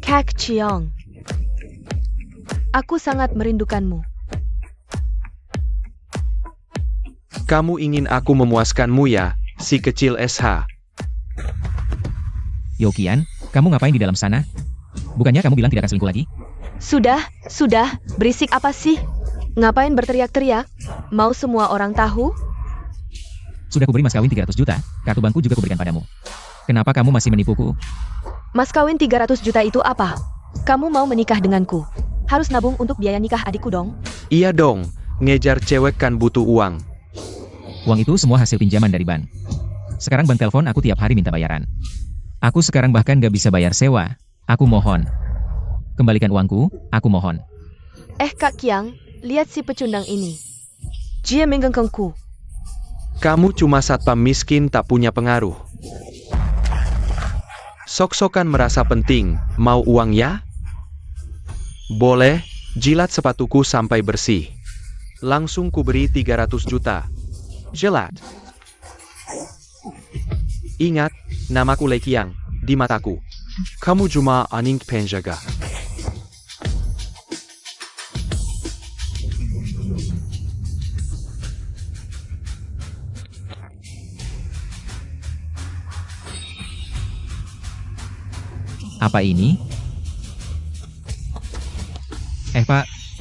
Kak Chiong, aku sangat merindukanmu. Kamu ingin aku memuaskanmu ya, si kecil SH. Yokian, kamu ngapain di dalam sana? Bukannya kamu bilang tidak akan selingkuh lagi? Sudah, berisik apa sih? Ngapain berteriak-teriak? Mau semua orang tahu? Sudah kuberi mas kawin 300 juta, kartu bankku juga kuberikan padamu. Kenapa kamu masih menipuku? Mas kawin 300 juta itu apa? Kamu mau menikah denganku? Harus nabung untuk biaya nikah adikku dong. Iya dong, ngejar cewek kan butuh uang. Uang itu semua hasil pinjaman dari bank. Sekarang bank telepon aku tiap hari minta bayaran. Aku sekarang bahkan gak bisa bayar sewa. Aku mohon. Kembalikan uangku, aku mohon. Kak Kiang, lihat si pecundang ini. Dia menggenggamku. Kamu cuma satpam miskin tak punya pengaruh. Sok-sokan merasa penting, mau uang ya? Boleh, jilat sepatuku sampai bersih. Langsung kuberi 300 juta. Jilat. Ingat, namaku Lei Qiang, di mataku. Kamu cuma aning penjaga. Apa ini?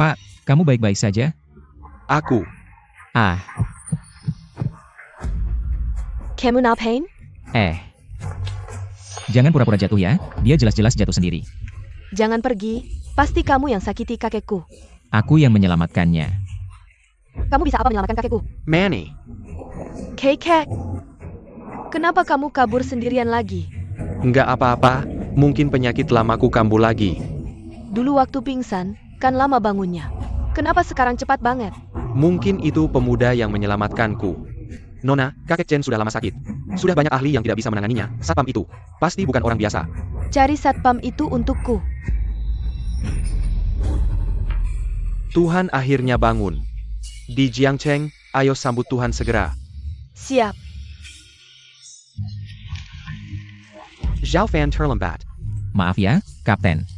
Pak, kamu baik-baik saja? Aku. Ah, Kamu ngapain? Jangan pura-pura jatuh ya, dia jelas-jelas jatuh sendiri. Jangan pergi, pasti kamu yang sakiti kakekku. Aku yang menyelamatkannya. Kamu bisa apa menyelamatkan kakekku? Manny. Kek, kenapa kamu kabur sendirian lagi? Nggak apa-apa, mungkin penyakit lamaku kambuh lagi. Dulu waktu pingsan, kan lama bangunnya. Kenapa sekarang cepat banget? Mungkin itu pemuda yang menyelamatkanku. Nona, kakek Chen sudah lama sakit. Sudah banyak ahli yang tidak bisa menanganinya. Satpam itu pasti bukan orang biasa. Cari satpam itu untukku. Tuhan akhirnya bangun. Di Jiangcheng, ayo sambut Tuhan segera. Siap. Zhao Fan terlambat. Maaf ya, Kapten.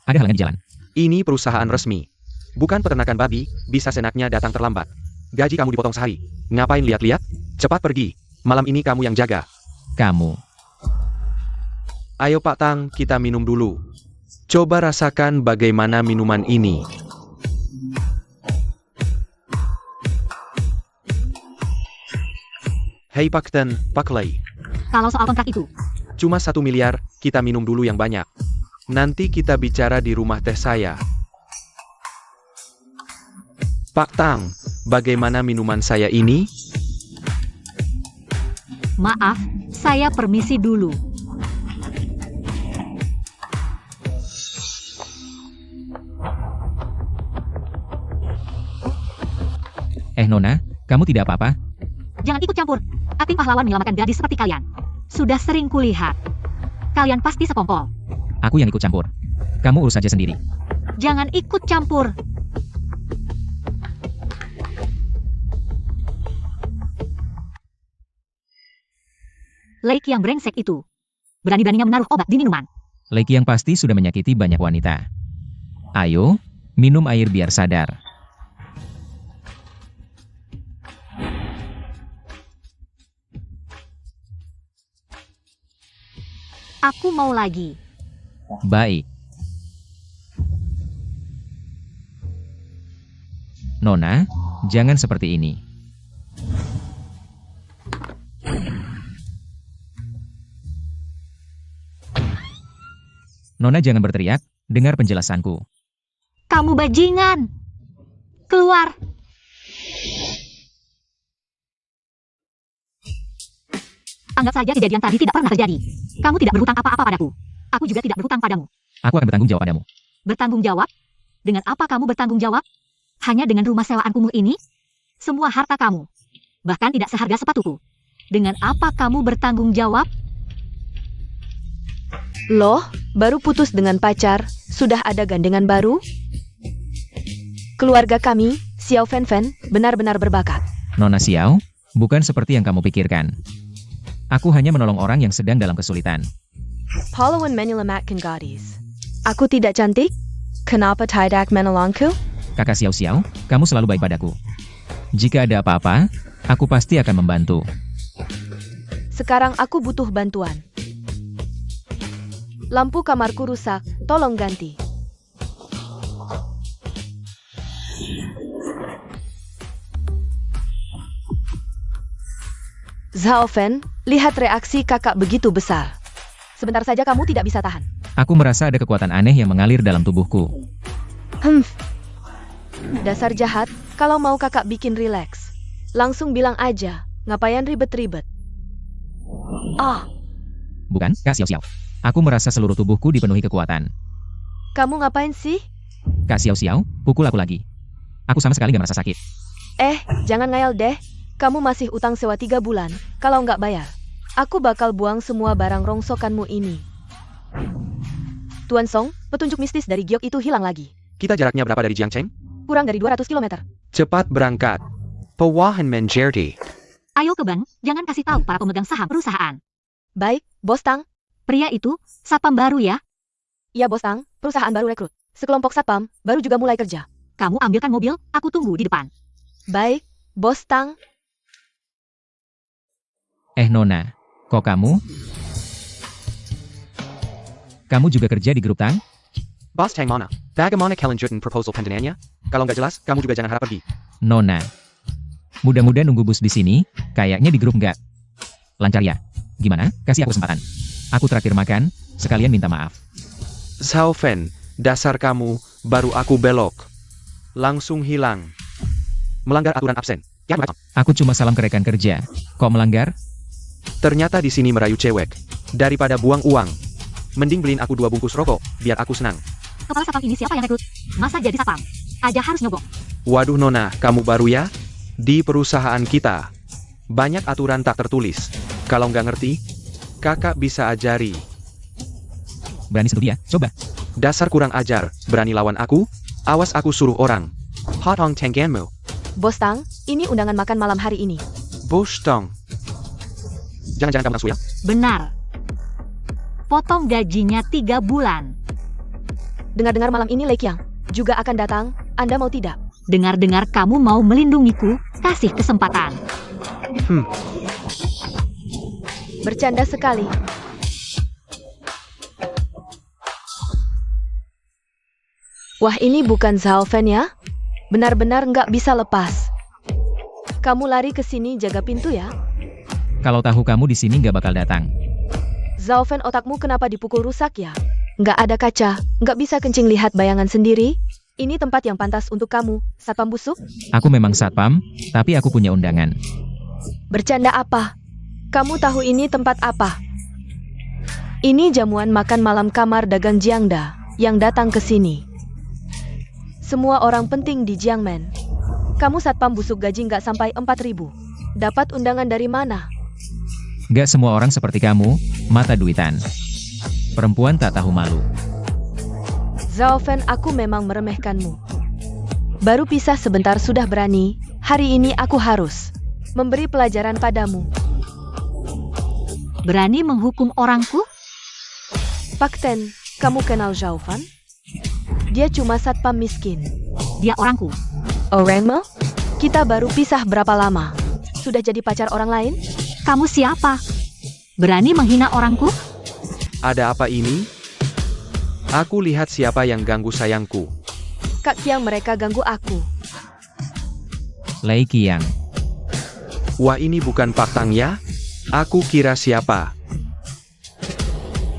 Ada halangan di jalan. Ini perusahaan resmi. Bukan peternakan babi, bisa senaknya datang terlambat. Gaji kamu dipotong sehari. Ngapain lihat-lihat? Cepat pergi. Malam ini kamu yang jaga. Kamu. Ayo Pak Tang, kita minum dulu. Coba rasakan bagaimana minuman ini. Hei Pak Ten, Pak Lei. Kalau soal kontrak itu, Cuma 1 miliar, kita minum dulu yang banyak. Nanti kita bicara di rumah teh saya. Pak Tang, bagaimana minuman saya ini? maaf, saya permisi dulu. Nona, kamu tidak apa-apa? Jangan ikut campur. Akting pahlawan menyelamatkan gadis seperti kalian. Sudah sering kulihat. Kalian pasti sekongkol. Aku yang ikut campur. Kamu urus saja sendiri. Jangan ikut campur. Lake yang brengsek itu. Berani-beraninya menaruh obat di minuman. Leki yang pasti sudah menyakiti banyak wanita. Ayo, minum air biar sadar. Aku mau lagi. Baik. Nona, jangan seperti ini. Nona jangan berteriak, dengar penjelasanku. Kamu bajingan. Keluar. Anggap saja kejadian tadi tidak pernah terjadi. Kamu tidak berhutang apa-apa padaku. Aku juga tidak berhutang padamu. Aku akan bertanggung jawab padamu. Bertanggung jawab? Dengan apa kamu bertanggung jawab? Hanya dengan rumah sewaan kumuh ini? Semua harta kamu. Bahkan tidak seharga sepatuku. Dengan apa kamu bertanggung jawab? Loh, baru putus dengan pacar, sudah ada gandengan baru? Keluarga kami, Xiao Fen Fen, benar-benar berbakat. Nona Xiao, bukan seperti yang kamu pikirkan. Aku hanya menolong orang yang sedang dalam kesulitan. Pahlawan menyelamatkan gadis. Aku tidak cantik? Kenapa tidak menolongku? Kakak Xiao Xiao, kamu selalu baik padaku. Jika ada apa-apa, aku pasti akan membantu. Sekarang aku butuh bantuan. Lampu kamarku rusak, tolong ganti. Zhao Fen, lihat reaksi kakak begitu besar. Sebentar saja kamu tidak bisa tahan. Aku merasa ada kekuatan aneh yang mengalir dalam tubuhku. Dasar jahat, kalau mau kakak bikin rileks. Langsung bilang aja, ngapain ribet-ribet. Bukan, Kak Xiao Xiao. Aku merasa seluruh tubuhku dipenuhi kekuatan. Kamu ngapain sih? Kak Xiao Xiao, pukul aku lagi. Aku sama sekali gak merasa sakit. Jangan ngayal deh. Kamu masih utang sewa 3 bulan. Kalau nggak bayar, aku bakal buang semua barang rongsokanmu ini. Tuan Song, petunjuk mistis dari Giok itu hilang lagi. Kita jaraknya berapa dari Jiangcheng? Kurang dari 200 km. Cepat berangkat. Pewahan menjerti. Ayo ke bank, jangan kasih tahu para pemegang saham perusahaan. Baik, Bos Tang. Pria itu, satpam baru ya. Iya Bos Tang, perusahaan baru rekrut. Sekelompok satpam, baru juga mulai kerja. Kamu ambilkan mobil, aku tunggu di depan. Baik, Bos Tang. Nona, kok kamu? Kamu juga kerja di grup Tang? Bos Tang mana? Bagaimana kalian lanjutin proposal pendananya? Kalau nggak jelas, kamu juga jangan harap pergi. Nona. Mudah-mudah nunggu bus di sini, kayaknya di grup nggak. Lancar ya? Gimana? Kasih aku kesempatan. Aku traktir makan, sekalian minta maaf. Zhao Fen, dasar kamu, baru aku belok. Langsung hilang. Melanggar aturan absen. Ya, macam. Aku cuma salam ke rekan kerja. Kok melanggar? Ternyata di sini merayu cewek. Daripada buang uang, mending beliin aku 2 bungkus rokok, biar aku senang. Kepala satpam ini siapa yang rekrut? Masa jadi satpam? Aja harus nyogok. Waduh Nona, kamu baru ya? Di perusahaan kita, banyak aturan tak tertulis. Kalau nggak ngerti, kakak bisa ajari. Berani sentuh dia? Coba. Dasar kurang ajar, berani lawan aku? Awas aku suruh orang. Hotong tengganmu. Bos Tang, ini undangan makan malam hari ini. Bos Tong. Jangan-jangan kamu langsung ya? Benar. Potong gajinya 3 bulan. Dengar-dengar malam ini Lei Qiang juga akan datang, Anda mau tidak? Dengar-dengar kamu mau melindungiku, kasih kesempatan. Bercanda sekali. Wah, ini bukan Zhao Fen ya? Benar-benar nggak bisa lepas. Kamu lari ke sini jaga pintu ya? Kalau tahu kamu di sini nggak bakal datang. Zhao Fen, otakmu kenapa dipukul rusak ya? Nggak ada kaca, nggak bisa kencing lihat bayangan sendiri? Ini tempat yang pantas untuk kamu, satpam busuk? Aku memang satpam, tapi aku punya undangan. Bercanda apa? Kamu tahu ini tempat apa? Ini jamuan makan malam kamar dagang Jiangda yang datang ke sini. Semua orang penting di Jiangmen. Kamu satpam busuk gaji nggak sampai 4.000. Dapat undangan dari mana? Nggak semua orang seperti kamu, mata duitan. Perempuan tak tahu malu. Zhao Fen, aku memang meremehkanmu. Baru pisah sebentar sudah berani. Hari ini aku harus memberi pelajaran padamu. Berani menghukum orangku? Pak Ten, kamu kenal Zhao Fan? Dia cuma satpam miskin. Dia orangku. Orangmu? Kita baru pisah berapa lama? Sudah jadi pacar orang lain? Kamu siapa? Berani menghina orangku? Ada apa ini? Aku lihat siapa yang ganggu sayangku. Kak Qiang, mereka ganggu aku. Lei Qiang. Wah, ini bukan Pak Tang ya? Aku kira siapa?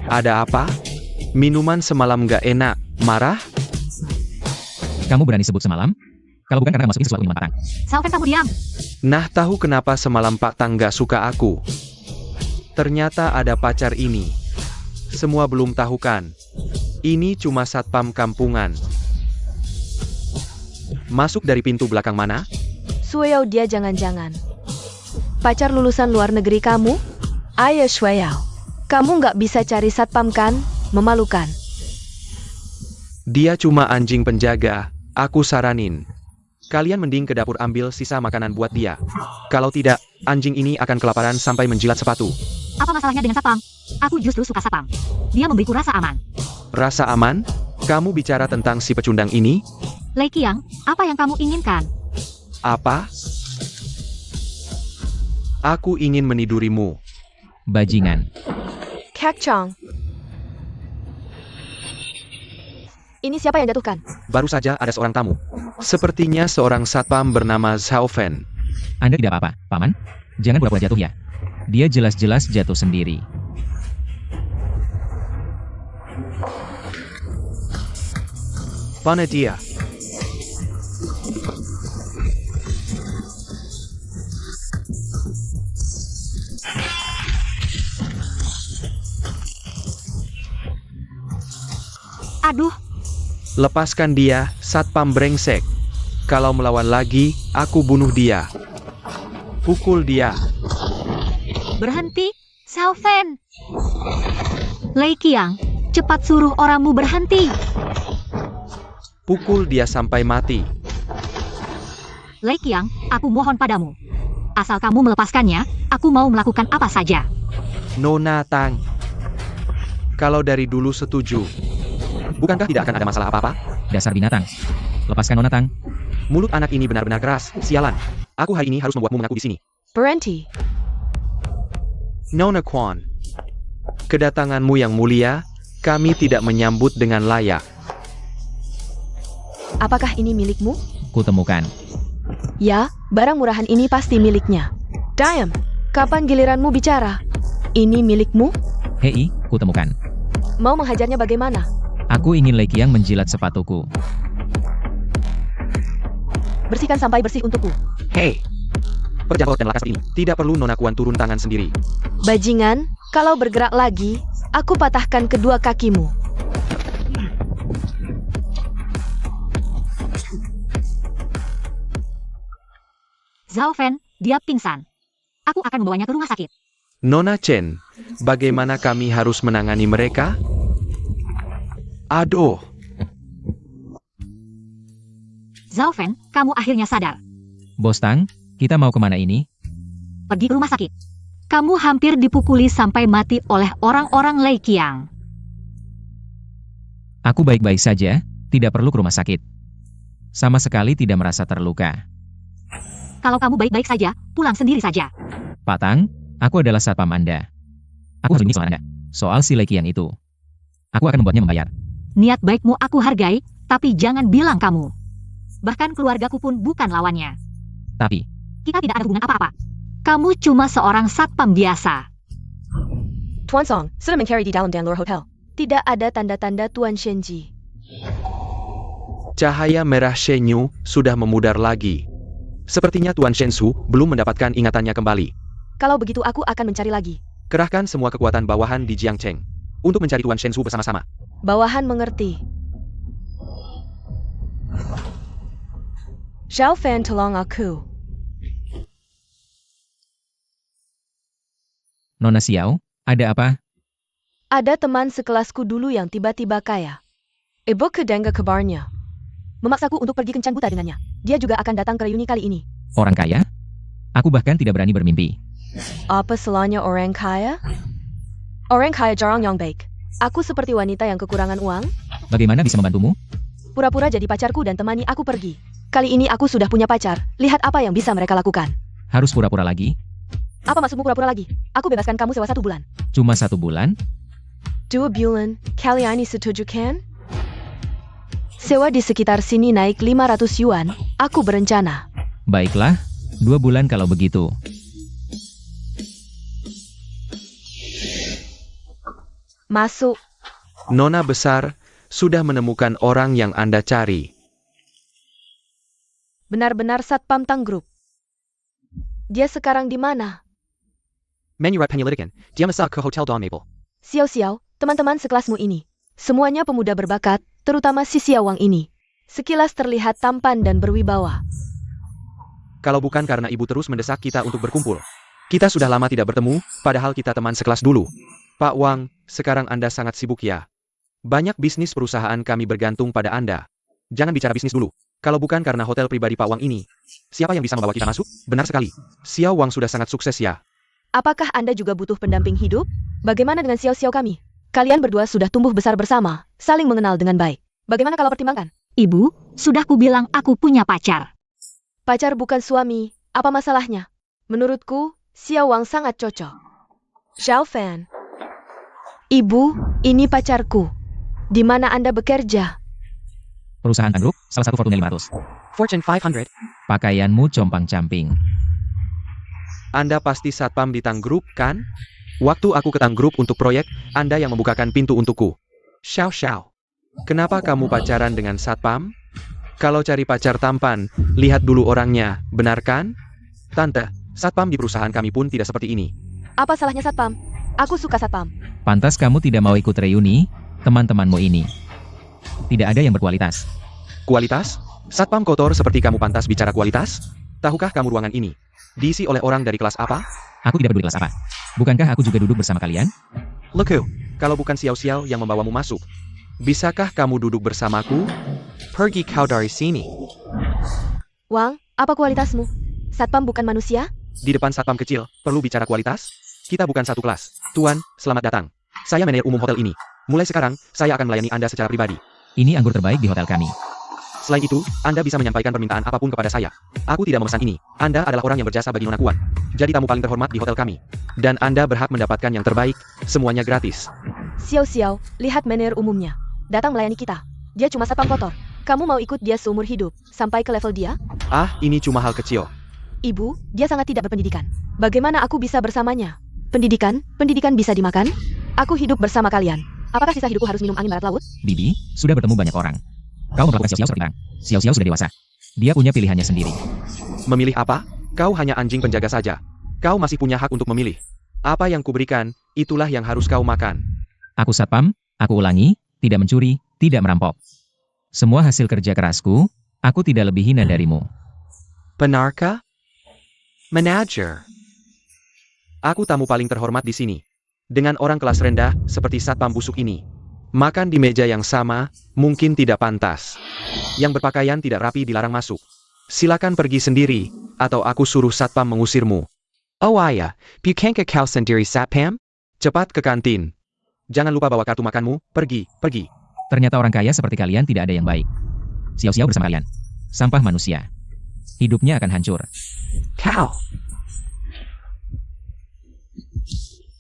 Ada apa? Minuman semalam gak enak, marah? Kamu berani sebut semalam? Kalau bukan karena masukin sesuatu minuman Patang. Zhao Fen, kamu diam. Nah, tahu kenapa semalam Pak Tang gak suka aku? Ternyata ada pacar ini. Semua belum tahu kan? Ini cuma satpam kampungan. Masuk dari pintu belakang mana? Shueyao, dia jangan-jangan pacar lulusan luar negeri kamu? Ayo Shueyao, kamu nggak bisa cari satpam kan? Memalukan. Dia cuma anjing penjaga. Aku saranin, kalian mending ke dapur ambil sisa makanan buat dia. Kalau tidak, anjing ini akan kelaparan sampai menjilat sepatu. Apa masalahnya dengan satpam? Aku justru suka satpam. Dia memberiku rasa aman. Rasa aman? Kamu bicara tentang si pecundang ini? Lei Qiang, apa yang kamu inginkan? Apa? Aku ingin menidurimu. Bajingan. Kak Chong. Ini siapa yang jatuhkan? Baru saja ada seorang tamu. Sepertinya seorang satpam bernama Zhao Fen. Anda tidak apa-apa, Paman? Jangan pura-pura jatuh ya. Dia jelas-jelas jatuh sendiri. Mana dia? Aduh, Lepaskan dia, satpam brengsek. Kalau melawan lagi, aku bunuh dia. Pukul dia. berhenti, Xiao Fen. Lei Qiang, cepat suruh orangmu berhenti. Pukul dia sampai mati. Lei Qiang, aku mohon padamu. Asal kamu melepaskannya, aku mau melakukan apa saja. Nona Tang. Kalau dari dulu setuju. Bukankah tidak akan ada masalah apa-apa? Dasar binatang. Lepaskan Nona Tang. Mulut anak ini benar-benar keras. Sialan. Aku hari ini harus membuatmu mengaku di sini. Berhenti. Nona Quan. Kedatanganmu yang mulia, kami tidak menyambut dengan layak. Apakah ini milikmu? Kutemukan. Ya, barang murahan ini pasti miliknya. Diam. Kapan giliranmu bicara? Ini milikmu? Hei, kutemukan. Mau menghajarnya bagaimana? Aku ingin Lei Qiang menjilat sepatuku. Bersihkan sampai bersih untukku. Hei. Perjalanan dan lakas ini. Tidak perlu Nona Kuan turun tangan sendiri. Bajingan, kalau bergerak lagi, aku patahkan kedua kakimu. Zhao Fen, dia pingsan. Aku akan membawanya ke rumah sakit. Nona Chen, bagaimana kami harus menangani mereka? Aduh. Zhao Fen, kamu akhirnya sadar. Bos Tang, kita mau kemana ini? Pergi ke rumah sakit. Kamu hampir dipukuli sampai mati oleh orang-orang Lei Qiang. Aku baik-baik saja, tidak perlu ke rumah sakit. Sama sekali tidak merasa terluka. Kalau kamu baik-baik saja, pulang sendiri saja. Pak Tang, aku adalah satpam Anda. Aku harus ini soal Anda. Soal si Lei Qiang itu. Aku akan membuatnya membayar. Niat baikmu aku hargai, tapi jangan bilang kamu. Bahkan keluargaku pun bukan lawannya. Tapi, Kita tidak ada hubungan apa-apa. Kamu cuma seorang satpam biasa. Tuan Song, sudah mencari di dalam Danlor Hotel. Tidak ada tanda-tanda Tuan Shenji. Cahaya merah Shenyu sudah memudar lagi. Sepertinya Tuan Shensu belum mendapatkan ingatannya kembali. Kalau begitu aku akan mencari lagi. Kerahkan semua kekuatan bawahan di Jiangcheng untuk mencari Tuan Shensu bersama-sama. Bawahan mengerti. Zhao Fen, tolong aku. Nona Xiao, ada apa? Ada teman sekelasku dulu yang tiba-tiba kaya. Ibu kedengga kabarnya. Memaksaku untuk pergi kencan buta dengannya. Dia juga akan datang ke reuni kali ini. Orang kaya? Aku bahkan tidak berani bermimpi. Apa salahnya orang kaya? Orang kaya jarang yang baik. Aku seperti wanita yang kekurangan uang. Bagaimana bisa membantumu? Pura-pura jadi pacarku dan temani aku pergi. Kali ini aku sudah punya pacar. Lihat apa yang bisa mereka lakukan. Harus pura-pura lagi? Apa maksudmu pura-pura lagi? Aku bebaskan kamu sewa 1 bulan. Cuma 1 bulan? 2 bulan. Kalian ini setuju kan? Sewa di sekitar sini naik 500 yuan. Aku berencana. Baiklah, 2 bulan kalau begitu. Masuk. Nona besar sudah menemukan orang yang Anda cari. Benar-benar Satpam Tang Group. Dia sekarang di mana? Menyurat penyelidikan, dia masak ke Hotel Dawn Maple. Xiao-Xiao, teman-teman sekelasmu ini. Semuanya pemuda berbakat, terutama si Xiao Wang ini. Sekilas terlihat tampan dan berwibawa. Kalau bukan karena ibu terus mendesak kita untuk berkumpul. Kita sudah lama tidak bertemu, padahal kita teman sekelas dulu. Pak Wang, sekarang Anda sangat sibuk ya. Banyak bisnis perusahaan kami bergantung pada Anda. Jangan bicara bisnis dulu. Kalau bukan karena hotel pribadi Pak Wang ini, siapa yang bisa membawa kita masuk? Benar sekali. Xiao Wang sudah sangat sukses ya. Apakah Anda juga butuh pendamping hidup? Bagaimana dengan Xiao-Xiao kami? Kalian berdua sudah tumbuh besar bersama, saling mengenal dengan baik. Bagaimana kalau pertimbangkan? Ibu, sudah kubilang aku punya pacar. Pacar bukan suami, apa masalahnya? Menurutku, Xiao Wang sangat cocok. Xiao Fan. Ibu, ini pacarku. Di mana Anda bekerja? Perusahaan Group, salah satu Fortune 500. Fortune 500. Pakaianmu compang-camping. Anda pasti satpam di Tang Group, kan? Waktu aku ke Tang Group untuk proyek, Anda yang membukakan pintu untukku. Xiao Xiao. Kenapa kamu pacaran dengan satpam? Kalau cari pacar tampan, lihat dulu orangnya, benar kan? Tante, satpam di perusahaan kami pun tidak seperti ini. Apa salahnya satpam? Aku suka satpam. Pantas kamu tidak mau ikut reuni, teman-temanmu ini. Tidak ada yang berkualitas. Kualitas? Satpam kotor seperti kamu pantas bicara kualitas? Tahukah kamu ruangan ini diisi oleh orang dari kelas apa? Aku tidak peduli kelas apa. Bukankah aku juga duduk bersama kalian? Leku, kalau bukan Xiao Xiao yang membawamu masuk, bisakah kamu duduk bersamaku? Pergi kau dari sini. Wang, apa kualitasmu? Satpam bukan manusia? Di depan satpam kecil, perlu bicara kualitas? Kita bukan satu kelas. Tuan, selamat datang. Saya manajer umum hotel ini. Mulai sekarang, saya akan melayani Anda secara pribadi. Ini anggur terbaik di hotel kami. Selain itu, Anda bisa menyampaikan permintaan apapun kepada saya. Aku tidak memesan ini. Anda adalah orang yang berjasa bagi Nona Kuan. Jadi tamu paling terhormat di hotel kami. Dan Anda berhak mendapatkan yang terbaik, semuanya gratis. Xiao Xiao, lihat manajer umumnya. Datang melayani kita. Dia cuma satpam kotor. Kamu mau ikut dia seumur hidup, sampai ke level dia? Ah, ini cuma hal kecil. Ibu, dia sangat tidak berpendidikan. Bagaimana aku bisa bersamanya? Pendidikan bisa dimakan? Aku hidup bersama kalian. Apakah sisa hidupku harus minum angin barat laut? Bibi, sudah bertemu banyak orang. Kau memperlakukan Xiao Xiao seperti barang. Xiao Xiao sudah dewasa. Dia punya pilihannya sendiri. Memilih apa? Kau hanya anjing penjaga saja. Kau masih punya hak untuk memilih. Apa yang kuberikan, itulah yang harus kau makan. Aku satpam, aku ulangi, tidak mencuri, tidak merampok. Semua hasil kerja kerasku, aku tidak lebih hina darimu. Benarkah? Manager. Aku tamu paling terhormat di sini. Dengan orang kelas rendah, seperti satpam busuk ini. Makan di meja yang sama, mungkin tidak pantas. Yang berpakaian tidak rapi dilarang masuk. Silakan pergi sendiri, atau aku suruh satpam mengusirmu. Oh ayah, bukankah kau sendiri satpam? Cepat ke kantin. Jangan lupa bawa kartu makanmu, pergi. Ternyata orang kaya seperti kalian tidak ada yang baik. Xiao Xiao bersama kalian. Sampah manusia. Hidupnya akan hancur. Kau.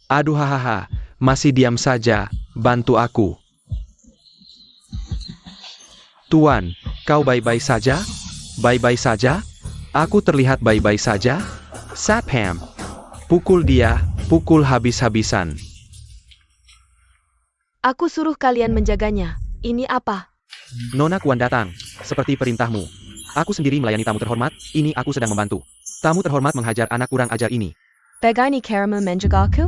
Aduh hahaha, masih diam saja, bantu aku. Tuan, kau baik-baik saja? Baik-baik saja? Aku terlihat baik-baik saja? Satpam. Pukul dia, pukul habis-habisan. Aku suruh kalian menjaganya. Ini apa? Nona Kuan datang, seperti perintahmu. Aku sendiri melayani tamu terhormat, ini aku sedang membantu. Tamu terhormat menghajar anak kurang ajar ini. Begani karamu menjagaku?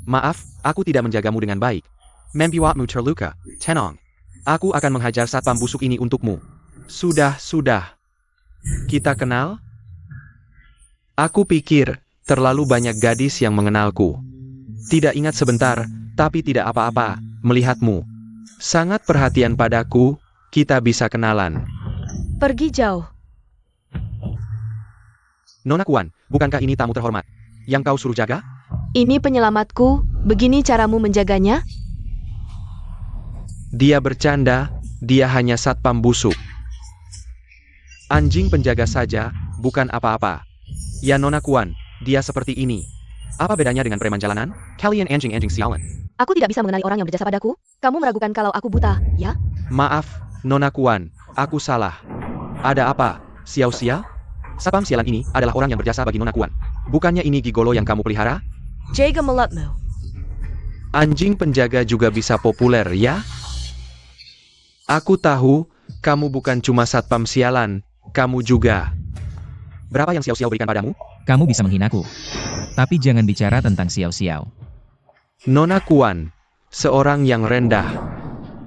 Maaf, aku tidak menjagamu dengan baik. Membuatmu terluka, tenang. Aku akan menghajar satpam busuk ini untukmu. Sudah. Kita kenal? Aku pikir, terlalu banyak gadis yang mengenalku. Tidak ingat sebentar, tapi tidak apa-apa, melihatmu. Sangat perhatian padaku, kita bisa kenalan. Pergi jauh. Nona Kuan, bukankah ini tamu terhormat? Yang kau suruh jaga? Ini penyelamatku, begini caramu menjaganya? Dia bercanda, dia hanya satpam busuk. Anjing penjaga saja, bukan apa-apa. Ya Nona Kuan, dia seperti ini. Apa bedanya dengan preman jalanan? Kalian anjing-anjing sialan. Aku tidak bisa mengenali orang yang berjasa padaku. Kamu meragukan kalau aku buta, ya? Maaf, Nona Kuan, aku salah. Ada apa, Xiao Xiao? Satpam sialan ini adalah orang yang berjasa bagi Nona Kuan. Bukannya ini gigolo yang kamu pelihara? Jaga mulutmu. Anjing penjaga juga bisa populer, ya? Aku tahu, kamu bukan cuma satpam sialan, kamu juga. Berapa yang Xiao Xiao berikan padamu? Kamu bisa menghinaku. Tapi jangan bicara tentang Xiao Xiao. Nona Kuan, seorang yang rendah.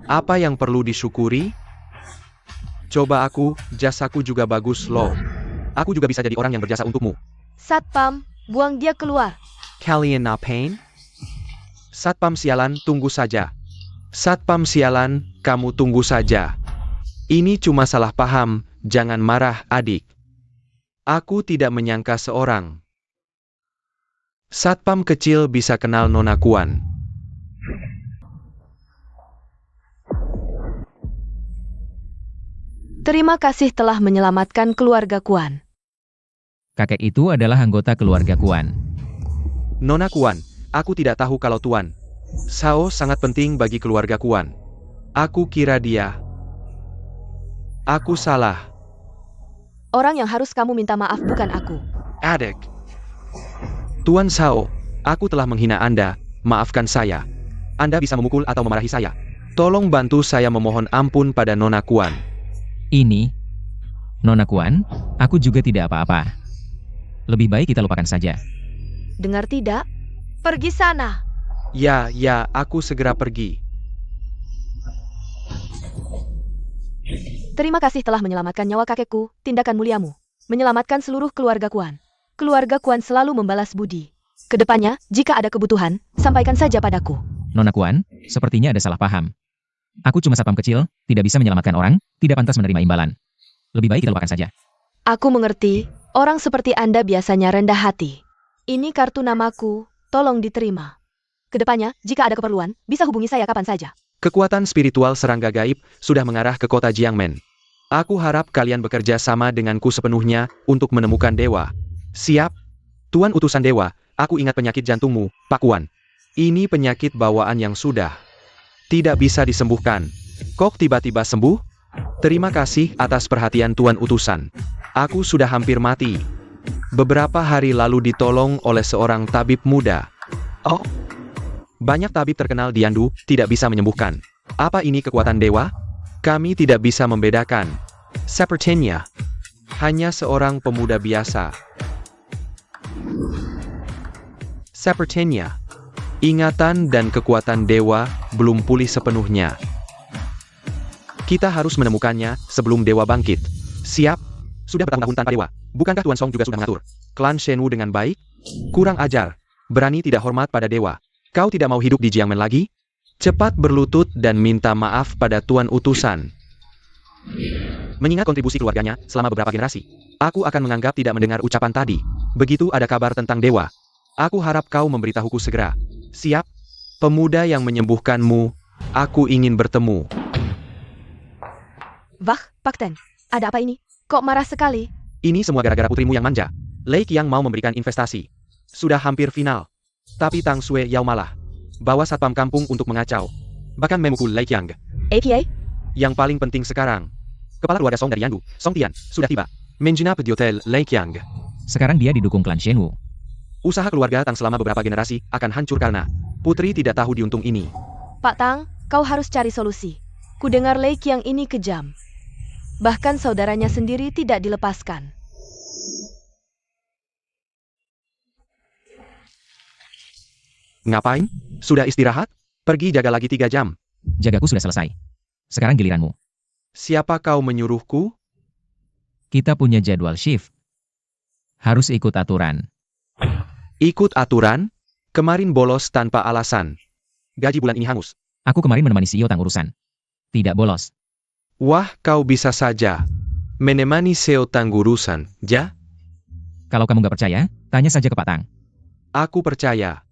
Apa yang perlu disyukuri? Coba aku, jasaku juga bagus loh. Aku juga bisa jadi orang yang berjasa untukmu. Satpam, buang dia keluar. Kalian ngapain? Satpam sialan, tunggu saja. Satpam sialan, kamu tunggu saja. Ini cuma salah paham, jangan marah adik. Aku tidak menyangka seorang satpam kecil bisa kenal Nona Kuan. Terima kasih telah menyelamatkan keluarga Kuan. Kakek itu adalah anggota keluarga Kuan. Nona Kuan, aku tidak tahu kalau Tuan Sao sangat penting bagi keluarga Kuan. Aku kira dia. Aku salah. Orang yang harus kamu minta maaf bukan aku. Adik. Tuan Sao, aku telah menghina Anda, maafkan saya. Anda bisa memukul atau memarahi saya. Tolong bantu saya memohon ampun pada Nona Kuan. Ini, Nona Kuan, aku juga tidak apa-apa. Lebih baik kita lupakan saja. Dengar tidak? Pergi sana. Ya, aku segera pergi. Terima kasih telah menyelamatkan nyawa kakekku, tindakan muliamu. Menyelamatkan seluruh keluarga Kuan. Keluarga Kuan selalu membalas budi. Kedepannya, jika ada kebutuhan, sampaikan saja padaku. Nona Kuan, sepertinya ada salah paham. Aku cuma satpam kecil, tidak bisa menyelamatkan orang, tidak pantas menerima imbalan. Lebih baik kita lupakan saja. Aku mengerti, orang seperti Anda biasanya rendah hati. Ini kartu namaku, tolong diterima. Kedepannya, jika ada keperluan, bisa hubungi saya kapan saja. Kekuatan spiritual serangga gaib sudah mengarah ke kota Jiangmen. Aku harap kalian bekerja sama denganku sepenuhnya untuk menemukan dewa. Siap? Tuan utusan dewa, aku ingat penyakit jantungmu, Pak Kuan. Ini penyakit bawaan yang sudah tidak bisa disembuhkan. Kok tiba-tiba sembuh? Terima kasih atas perhatian Tuan utusan. Aku sudah hampir mati. Beberapa hari lalu ditolong oleh seorang tabib muda. Oh, banyak tabib terkenal di Yandu tidak bisa menyembuhkan. Apa ini kekuatan dewa? Kami tidak bisa membedakan. Sepertinya hanya seorang pemuda biasa. Sepertinya ingatan dan kekuatan dewa belum pulih sepenuhnya. Kita harus menemukannya sebelum dewa bangkit. Siap? Sudah bertahun-tahun tanpa dewa. Bukankah Tuan Song juga sudah mengatur klan Shenwu dengan baik? Kurang ajar. Berani tidak hormat pada dewa. Kau tidak mau hidup di Jiangmen lagi? Cepat berlutut dan minta maaf pada Tuan utusan. Mengingat kontribusi keluarganya selama beberapa generasi, aku akan menganggap tidak mendengar ucapan tadi. Begitu ada kabar tentang dewa, aku harap kau memberitahuku segera. Siap? Pemuda yang menyembuhkanmu, aku ingin bertemu. Wah, Pak Ten, ada apa ini? Kok marah sekali? Ini semua gara-gara putrimu yang manja. Lei Qiang mau memberikan investasi. Sudah hampir final. Tapi Tang Sui Yao malah bawa satpam kampung untuk mengacau. Bahkan memukul Lei Qiang. APA? Yang paling penting sekarang, kepala keluarga Song dari Yandu, Song Tian, sudah tiba. Menginap di hotel Lei Qiang. Sekarang dia didukung klan Shenwu. Usaha keluarga Tang selama beberapa generasi akan hancur karena putri tidak tahu diuntung ini. Pak Tang, kau harus cari solusi. Kudengar Lei Qiang ini kejam. Bahkan saudaranya sendiri tidak dilepaskan. Ngapain? Sudah istirahat? Pergi jaga lagi 3 jam. Jagaku sudah selesai. Sekarang giliranmu. Siapa kau menyuruhku? Kita punya jadwal shift. Harus ikut aturan. Ikut aturan? Kemarin bolos tanpa alasan. Gaji bulan ini hangus. Aku kemarin menemani CEO Tang urusan. Tidak bolos. Wah, kau bisa saja menemani CEO Tang urusan, ja? Kalau kamu nggak percaya, tanya saja ke Pak Tang. Aku percaya.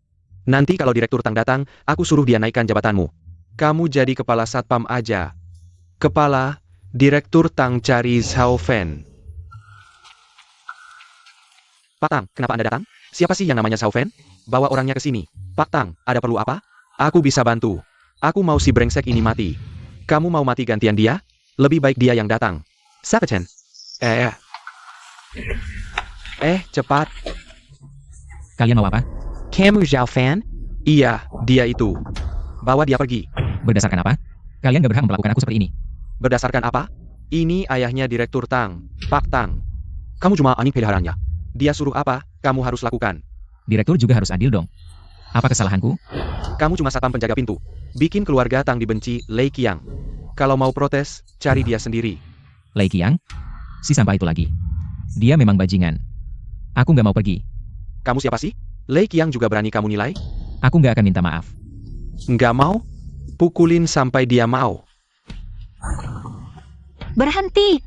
Nanti kalau Direktur Tang datang, aku suruh dia naikkan jabatanmu. Kamu jadi kepala satpam aja. Kepala, Direktur Tang cari Zhao Fen. Pak Tang, kenapa Anda datang? Siapa sih yang namanya Zhao Fen? Bawa orangnya ke sini. Pak Tang, ada perlu apa? Aku bisa bantu. Aku mau si brengsek ini mati. Kamu mau mati gantian dia? Lebih baik dia yang datang. Sapechen. Cepat. Kalian mau apa? Kamu Zhao Fen? Iya, dia itu. Bawa dia pergi. Berdasarkan apa? Kalian gak berhak memperlakukan aku seperti ini. Berdasarkan apa? Ini ayahnya Direktur Tang, Pak Tang. Kamu cuma anjing peliharaannya. Dia suruh apa, kamu harus lakukan. Direktur juga harus adil dong. Apa kesalahanku? Kamu cuma satpam penjaga pintu. Bikin keluarga Tang dibenci Lei Qiang. Kalau mau protes, cari dia sendiri. Lei Qiang? Si sampah itu lagi. Dia memang bajingan. Aku nggak mau pergi. Kamu siapa sih? Lei Qiang juga berani kamu nilai? Aku nggak akan minta maaf. Nggak mau? Pukulin sampai dia mau. Berhenti!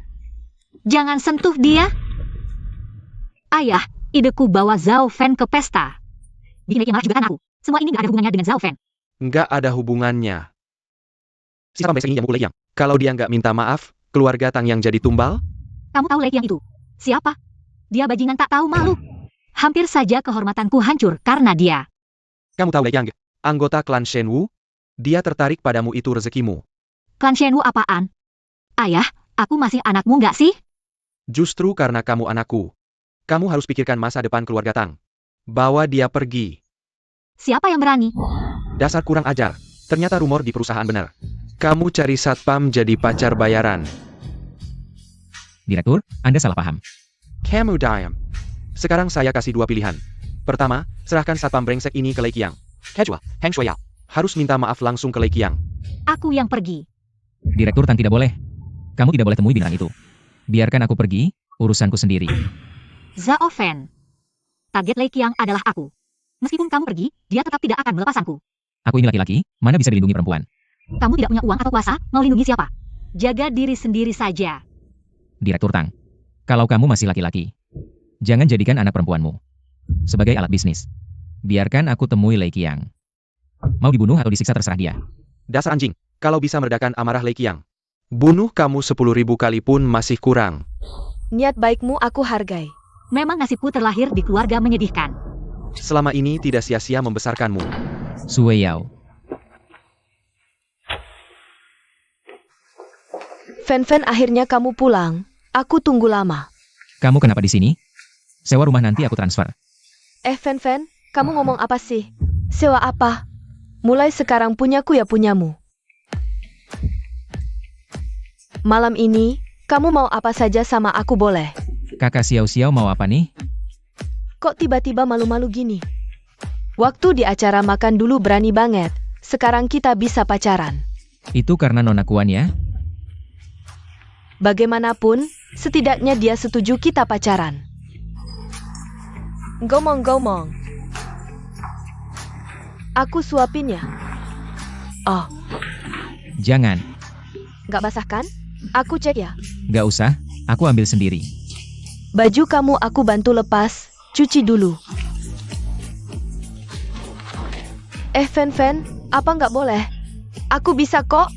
Jangan sentuh dia! Ayah, ideku bawa Zhao Fen ke pesta. Bikin yang marah juga kan aku. Semua ini nggak ada hubungannya dengan Zhao Fen. Nggak ada hubungannya. Si satpam besok ini yang mukul Lei Qiang. Kalau dia nggak minta maaf, Keluarga Tang yang jadi tumbal? Kamu tahu Lei Qiang itu? Siapa? Dia bajingan tak tahu malu. Hampir saja kehormatanku hancur karena dia. Kamu tahu Lei Qiang? Anggota klan Shenwu? Dia tertarik padamu, itu rezekimu. Klan Shenwu apaan? Ayah, aku masih anakmu nggak sih? Justru karena kamu anakku. Kamu harus pikirkan masa depan keluarga Tang. Bawa dia pergi. Siapa yang berani? Dasar kurang ajar. Ternyata rumor di perusahaan benar. Kamu cari satpam jadi pacar bayaran. Direktur, Anda salah paham. Kamu diam. Sekarang saya kasih dua pilihan. Pertama, serahkan satpam brengsek ini ke Lei Qiang. Kedua, Heng Shuya harus minta maaf langsung ke Lei Qiang. Aku yang pergi. Direktur Tang tidak boleh. Kamu tidak boleh temui binatang itu. Biarkan aku pergi, urusanku sendiri. Zhao Fan. Target Lei Qiang adalah aku. Meskipun kamu pergi, dia tetap tidak akan melepasanku. Aku ini laki-laki, mana bisa dilindungi perempuan? Kamu tidak punya uang atau kuasa, mau lindungi siapa? Jaga diri sendiri saja. Direktur Tang, kalau kamu masih laki-laki, jangan jadikan anak perempuanmu sebagai alat bisnis. Biarkan aku temui Lei Qiang. Mau dibunuh atau disiksa terserah dia. Dasar anjing, kalau bisa meredakan amarah Lei Qiang. Bunuh kamu 10.000 kali pun masih kurang. Niat baikmu aku hargai. Memang nasibku terlahir di keluarga menyedihkan. Selama ini tidak sia-sia membesarkanmu. Sue Yao, Fan, akhirnya kamu pulang. Aku tunggu lama. kamu kenapa di sini? Sewa rumah nanti aku transfer. Fan, kamu ngomong apa sih? Sewa apa? Mulai sekarang punyaku ya punyamu. Malam ini, kamu mau apa saja sama aku boleh. Kakak Xiao mau apa nih? Kok tiba-tiba malu-malu gini? Waktu di acara makan dulu berani banget. Sekarang kita bisa pacaran. Itu karena Nona Kuan ya? Bagaimanapun, setidaknya dia setuju kita pacaran. Gomong-gomong. Aku suapin ya. Oh, Jangan, gak basah kan? Aku cek ya. gak usah, aku ambil sendiri. Baju kamu aku bantu lepas, cuci dulu. Fan, apa nggak boleh? Aku bisa kok.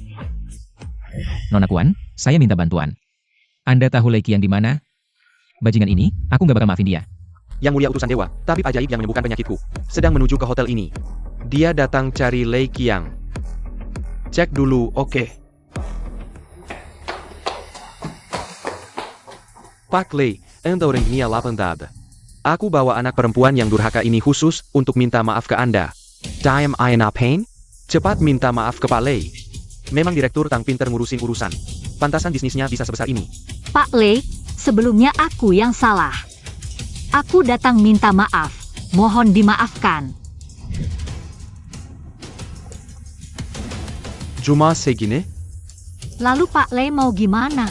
Nona Kuan, saya minta bantuan. Anda tahu Lei Qiang di mana? Bajingan ini, aku gak bakal maafin dia. Yang mulia utusan dewa, tabib ajaib yang menyembuhkan penyakitku, sedang menuju ke hotel ini. Dia datang cari Lei Qiang. Cek dulu, oke. Pak Lei, anda orang Nia Lapendad. Aku bawa anak perempuan yang durhaka ini khusus untuk minta maaf ke Anda. Diam Aina Pain? Cepat minta maaf ke Pak Lei. Memang Direktur Tang pinter ngurusin urusan. Pantasan bisnisnya bisa sebesar ini. Pak Lei, sebelumnya aku yang salah. Aku datang minta maaf. Mohon dimaafkan. Cuma segini? Lalu Pak Lei mau gimana?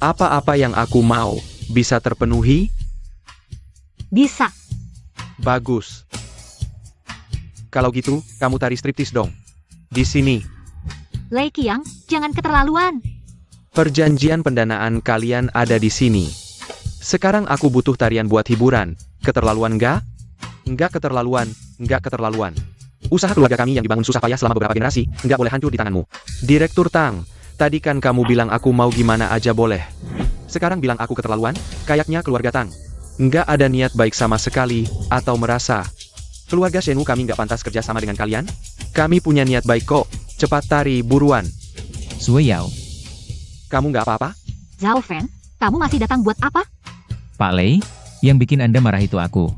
Apa-apa yang aku mau bisa terpenuhi? Bisa. Bagus. Kalau gitu, kamu tari striptis dong. Di sini. Lei Qiang, jangan keterlaluan. Perjanjian pendanaan kalian ada di sini. Sekarang aku butuh tarian buat hiburan. Keterlaluan nggak? Nggak keterlaluan, nggak keterlaluan. Usaha keluarga kami yang dibangun susah payah selama beberapa generasi, nggak boleh hancur di tanganmu. Direktur Tang, tadi kan kamu bilang aku mau gimana aja boleh. Sekarang bilang aku keterlaluan? Kayaknya keluarga Tang nggak ada niat baik sama sekali, atau merasa keluarga Shenwu kami nggak pantas kerja sama dengan kalian? Kami punya niat baik kok. Cepat tari, buruan. Sue Yao, Kamu nggak apa-apa? Zhao Fan, kamu masih datang buat apa? Pak Lei, yang bikin Anda marah itu aku.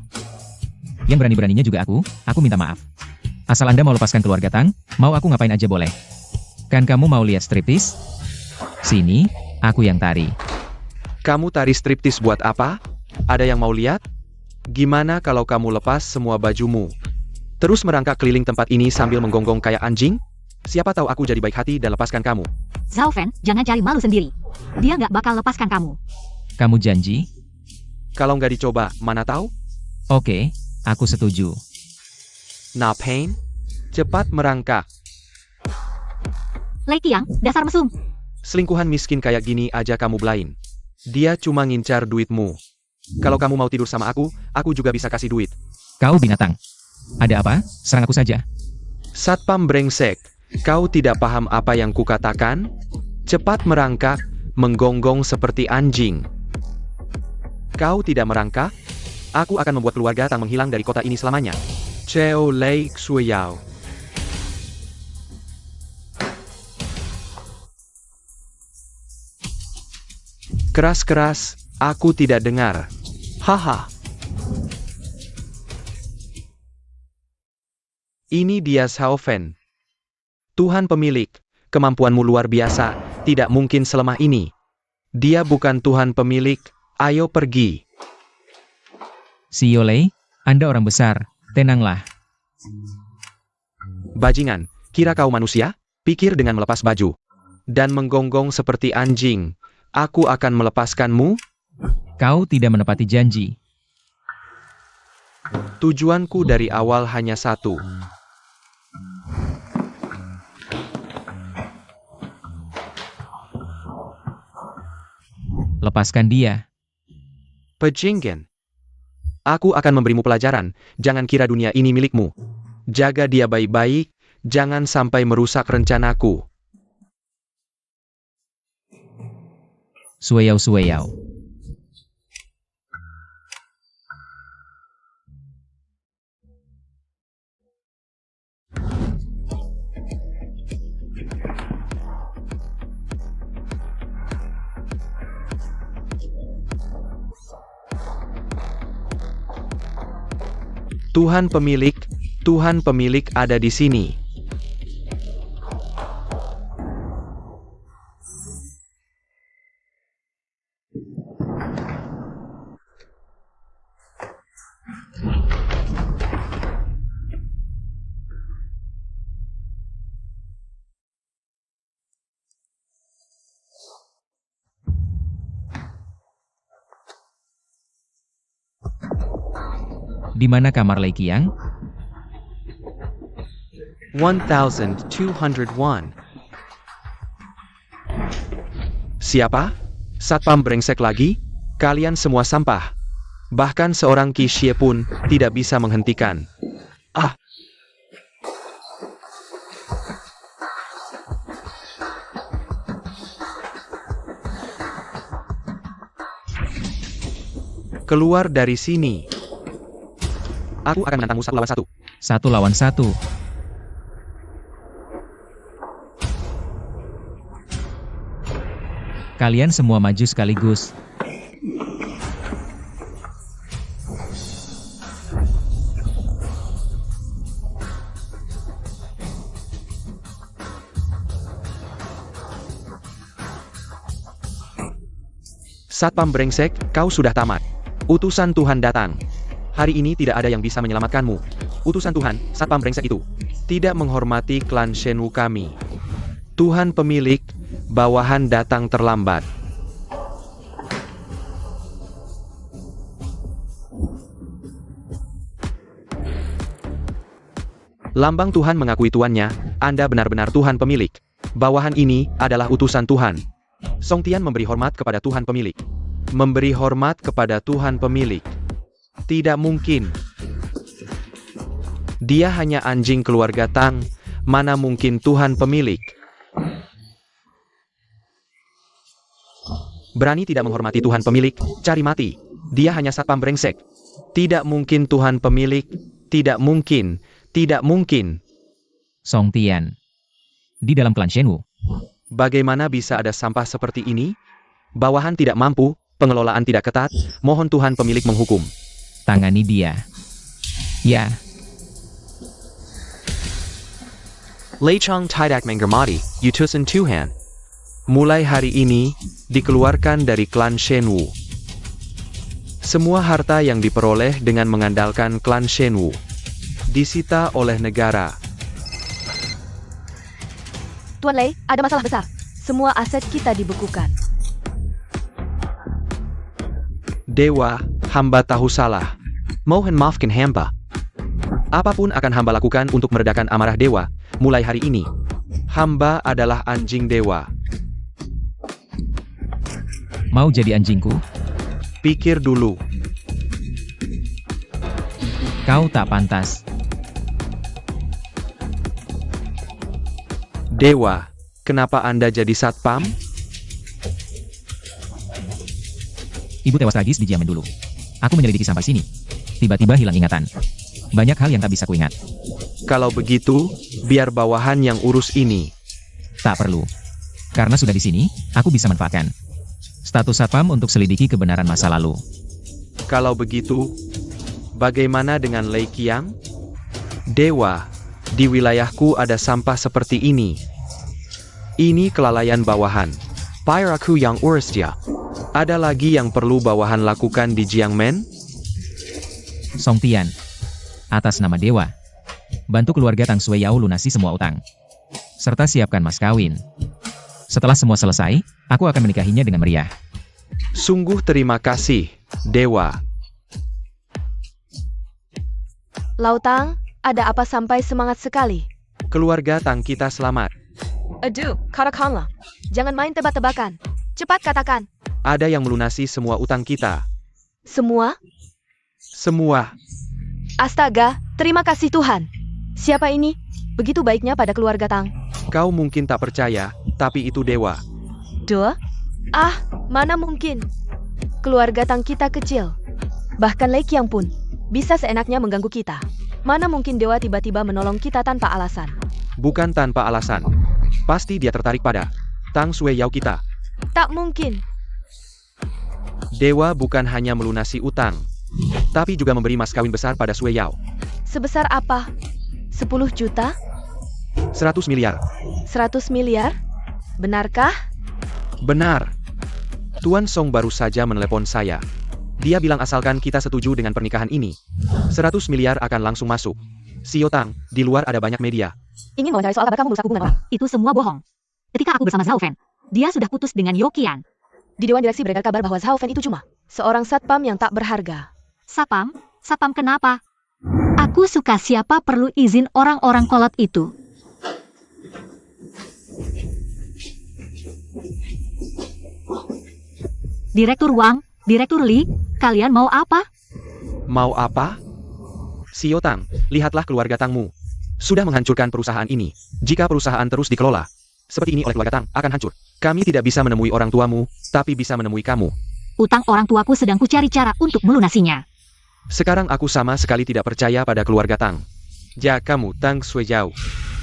Yang berani-beraninya juga aku minta maaf. Asal Anda mau lepaskan keluarga Tang, mau aku ngapain aja boleh. Kan kamu mau lihat striptis? Sini, aku yang tari. Kamu tari striptis buat apa? Ada yang mau lihat? Gimana kalau kamu lepas semua bajumu? Terus merangkak keliling tempat ini sambil menggonggong kayak anjing? Siapa tahu aku jadi baik hati dan lepaskan kamu. Zhao Fan, jangan cari malu sendiri. Dia nggak bakal lepaskan kamu. Kamu janji? Kalau nggak dicoba, mana tahu? Oke, aku setuju. Nah, Pain, cepat merangkak. Lei Qiang, dasar mesum. Selingkuhan miskin kayak gini aja kamu belain. Dia cuma ngincar duitmu. Kalau kamu mau tidur sama aku juga bisa kasih duit. Kau binatang. Ada apa? Serang aku saja. Satpam brengsek, kau tidak paham apa yang kukatakan? Cepat merangkak, menggonggong seperti anjing. Kau tidak merangkak? Aku akan membuat keluarga Tang menghilang dari kota ini selamanya. Cheo Lei Xuyao. Keras-keras, aku tidak dengar. Haha. Ini dia Xiao Fen. Tuhan pemilik, kemampuanmu luar biasa, tidak mungkin selemah ini. Dia bukan Tuhan pemilik, ayo pergi. Xiao Lei, Anda orang besar, tenanglah. Bajingan, kira kau manusia? Pikir dengan melepas baju. Dan menggonggong seperti anjing. Aku akan melepaskanmu. Kau tidak menepati janji. Tujuanku dari awal hanya satu. Lepaskan dia. Pejinggen. Aku akan memberimu pelajaran, jangan kira dunia ini milikmu. Jaga dia baik-baik, jangan sampai merusak rencanaku. Sueyao. Tuhan pemilik ada di sini. Di mana kamar Lei Qiang? 1201. Siapa? Satpam brengsek lagi? Kalian semua sampah. Bahkan seorang Qi Xie pun tidak bisa menghentikan. Ah! Keluar dari sini. Aku akan menantangmu 1 lawan 1. 1 lawan 1. Kalian semua maju sekaligus. Satpam brengsek, kau sudah tamat. Utusan Tuhan datang. Hari ini tidak ada yang bisa menyelamatkanmu. Utusan Tuhan, Satpam brengsek itu tidak menghormati klan Shenwu kami. Tuhan pemilik, bawahan datang terlambat. Lambang Tuhan mengakui tuannya, Anda benar-benar Tuhan pemilik. Bawahan ini adalah utusan Tuhan. Song Tian memberi hormat kepada Tuhan pemilik. Memberi hormat kepada Tuhan pemilik. Tidak mungkin. Dia hanya anjing keluarga Tang, mana mungkin Tuhan pemilik. Berani tidak menghormati Tuhan pemilik, cari mati. Dia hanya satpam brengsek. Tidak mungkin Tuhan pemilik, tidak mungkin, tidak mungkin. Song Tian. Di dalam klan Shenwu. Bagaimana bisa ada sampah seperti ini? Bawahan tidak mampu, pengelolaan tidak ketat, mohon Tuhan pemilik menghukum. Tangani dia. Ya. Lei Chang tidak menghormati utusan Tuhan. Mulai hari ini, dikeluarkan dari klan Shenwu. Semua harta yang diperoleh dengan mengandalkan klan Shenwu disita oleh negara. Tuan Lei, ada masalah besar. Semua aset kita dibekukan. Dewa, hamba tahu salah. Mohon maafkan hamba. Apapun akan hamba lakukan untuk meredakan amarah dewa, mulai hari ini. Hamba adalah anjing dewa. Mau jadi anjingku? Pikir dulu. Kau tak pantas. Dewa, Kenapa Anda jadi satpam? Ibu tewas tragis di Jiangmen dulu. Aku menyelidiki sampai sini. Tiba-tiba hilang ingatan. Banyak hal yang tak bisa kuingat. Kalau begitu, biar bawahan yang urus ini. Tak perlu. Karena sudah di sini, aku bisa manfaatkan status satpam untuk selidiki kebenaran masa lalu. Kalau begitu, bagaimana dengan Lei Qiang? Dewa, di wilayahku ada sampah seperti ini. Ini kelalaian bawahan. Biar aku yang urus dia. Ada lagi yang perlu bawahan lakukan di Jiangmen? Song Tian. Atas nama Dewa. Bantu keluarga Tang Shuiyao lunasi semua utang. Serta siapkan mas kawin. Setelah semua selesai, aku akan menikahinya dengan meriah. Sungguh terima kasih, Dewa. Lautang, ada apa sampai semangat sekali? Keluarga Tang kita selamat. Aduh, katakanlah. Jangan main tebak-tebakan. Cepat katakan. Ada yang melunasi semua utang kita. Semua? Semua. Astaga, terima kasih Tuhan. Siapa ini? Begitu baiknya pada keluarga Tang. Kau mungkin tak percaya, tapi itu Dewa. Duh? Ah, mana mungkin. Keluarga Tang kita kecil. Bahkan Lei Qiang pun bisa seenaknya mengganggu kita. Mana mungkin Dewa tiba-tiba menolong kita tanpa alasan. Bukan tanpa alasan. Pasti dia tertarik pada Tang Shuiyao kita. Tak mungkin. Dewa bukan hanya melunasi utang, tapi juga memberi mas kawin besar pada Shuiyao. Sebesar apa? 10 juta? 100 miliar. 100 miliar? Benarkah? Benar. Tuan Song baru saja menelepon saya. Dia bilang asalkan kita setuju dengan pernikahan ini, 100 miliar akan langsung masuk. Sio Tang, di luar ada banyak media. Ingin wawancara soal kabar kamu merusak hubungan orang. Itu semua bohong. Ketika aku bersama Zhao Fen, dia sudah putus dengan Yo Qian. Di Dewan Direksi beredar kabar bahwa Zhao Fen itu cuma seorang satpam yang tak berharga. Sapam? Sapam kenapa? Aku suka siapa perlu izin orang-orang kolot itu. Direktur Wang, Direktur Li, kalian mau apa? Mau apa? Sio Tang, lihatlah keluarga Tangmu. Sudah menghancurkan perusahaan ini. Jika perusahaan terus dikelola seperti ini oleh keluarga Tang, akan hancur. Kami tidak bisa menemui orang tuamu, tapi bisa menemui kamu. Utang orang tuaku sedang kucari cara untuk melunasinya. Sekarang aku sama sekali tidak percaya pada keluarga Tang. Ja kamu, Tang Shuiyao.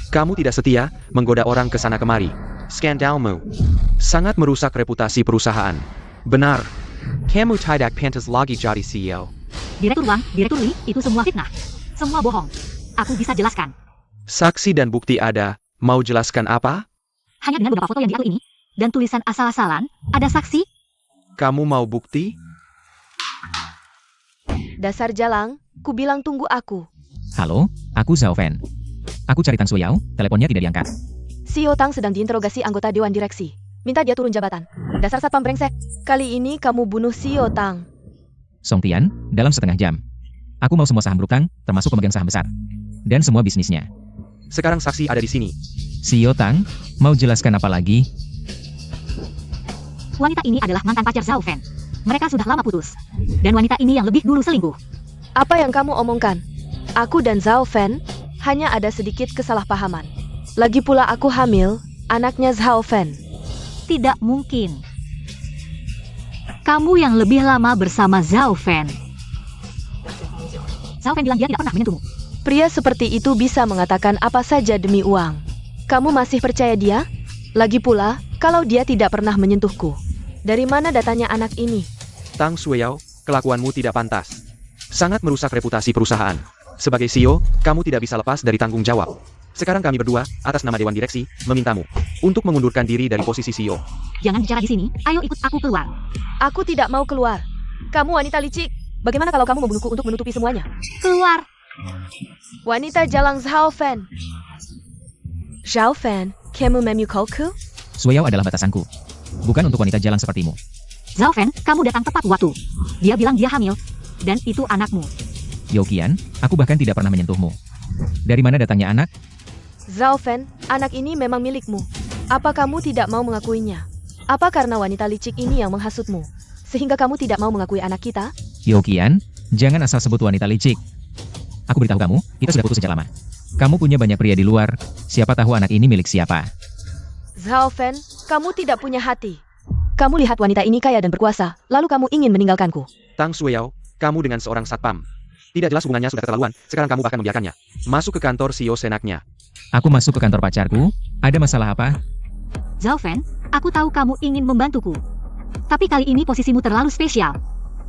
Kamu tidak setia, menggoda orang ke sana kemari. Skandalmu sangat merusak reputasi perusahaan. Benar. Kamu tidak pantas lagi jadi CEO. Direktur Wang, Direktur Li, itu semua fitnah. Semua bohong. Aku bisa jelaskan. Saksi dan bukti ada, mau jelaskan apa? Hanya dengan beberapa foto yang diupload ini, dan tulisan asal-asalan, ada saksi. Kamu mau bukti? Dasar jalang, ku bilang tunggu aku. Halo, aku Zhao Fen. Aku cari Tang Shuiyao, teleponnya tidak diangkat. Sio Tang sedang diinterogasi anggota Dewan Direksi. Minta dia turun jabatan. Dasar satpam brengsek. Kali ini kamu bunuh Sio Tang. Song Tian, dalam setengah jam. Aku mau semua saham Bruk Tang, termasuk pemegang saham besar. Dan semua bisnisnya. Sekarang saksi ada di sini. Sio Tang, mau jelaskan apa lagi? Wanita ini adalah mantan pacar Zhao Fen. Mereka sudah lama putus. Dan wanita ini yang lebih dulu selingkuh. Apa yang kamu omongkan? Aku dan Zhao Fen hanya ada sedikit kesalahpahaman. Lagi pula aku hamil, anaknya Zhao Fen. Tidak mungkin. Kamu yang lebih lama bersama Zhao Fen. Zhao Fen bilang dia tidak pernah menyentuhmu. Pria seperti itu bisa mengatakan apa saja demi uang. Kamu masih percaya dia? Lagi pula, kalau dia tidak pernah menyentuhku. Dari mana datanya anak ini? Tang Shuiyao, kelakuanmu tidak pantas. Sangat merusak reputasi perusahaan. Sebagai CEO, kamu tidak bisa lepas dari tanggung jawab. Sekarang kami berdua, atas nama Dewan Direksi, memintamu untuk mengundurkan diri dari posisi CEO. Jangan bicara di sini, ayo ikut aku keluar. Aku tidak mau keluar. Kamu wanita licik. Bagaimana kalau kamu membunuhku untuk menutupi semuanya? Keluar! Wanita jalang Zhao Fen. Zhao Fen, kamu memukulku? Shuiyao adalah batasanku. Bukan untuk wanita jalan sepertimu. Zhao Fen, kamu datang tepat waktu. Dia bilang dia hamil. Dan itu anakmu. Yo Qian, aku bahkan tidak pernah menyentuhmu. Dari mana datangnya anak? Zhao Fen, anak ini memang milikmu. Apa kamu tidak mau mengakuinya? Apa karena wanita licik ini yang menghasutmu? Sehingga kamu tidak mau mengakui anak kita? Yo Qian, jangan asal sebut wanita licik. Aku beritahu kamu, kita sudah putus sejak lama. Kamu punya banyak pria di luar, siapa tahu anak ini milik siapa. Zhao Fen, kamu tidak punya hati. Kamu lihat wanita ini kaya dan berkuasa, lalu kamu ingin meninggalkanku. Tang Shueyao, kamu dengan seorang satpam. Tidak jelas hubungannya sudah keterlaluan, sekarang kamu bahkan membiarkannya. Masuk ke kantor CEO senaknya. Aku masuk ke kantor pacarku. Ada masalah apa? Zhao Fen, aku tahu kamu ingin membantuku. Tapi kali ini posisimu terlalu spesial.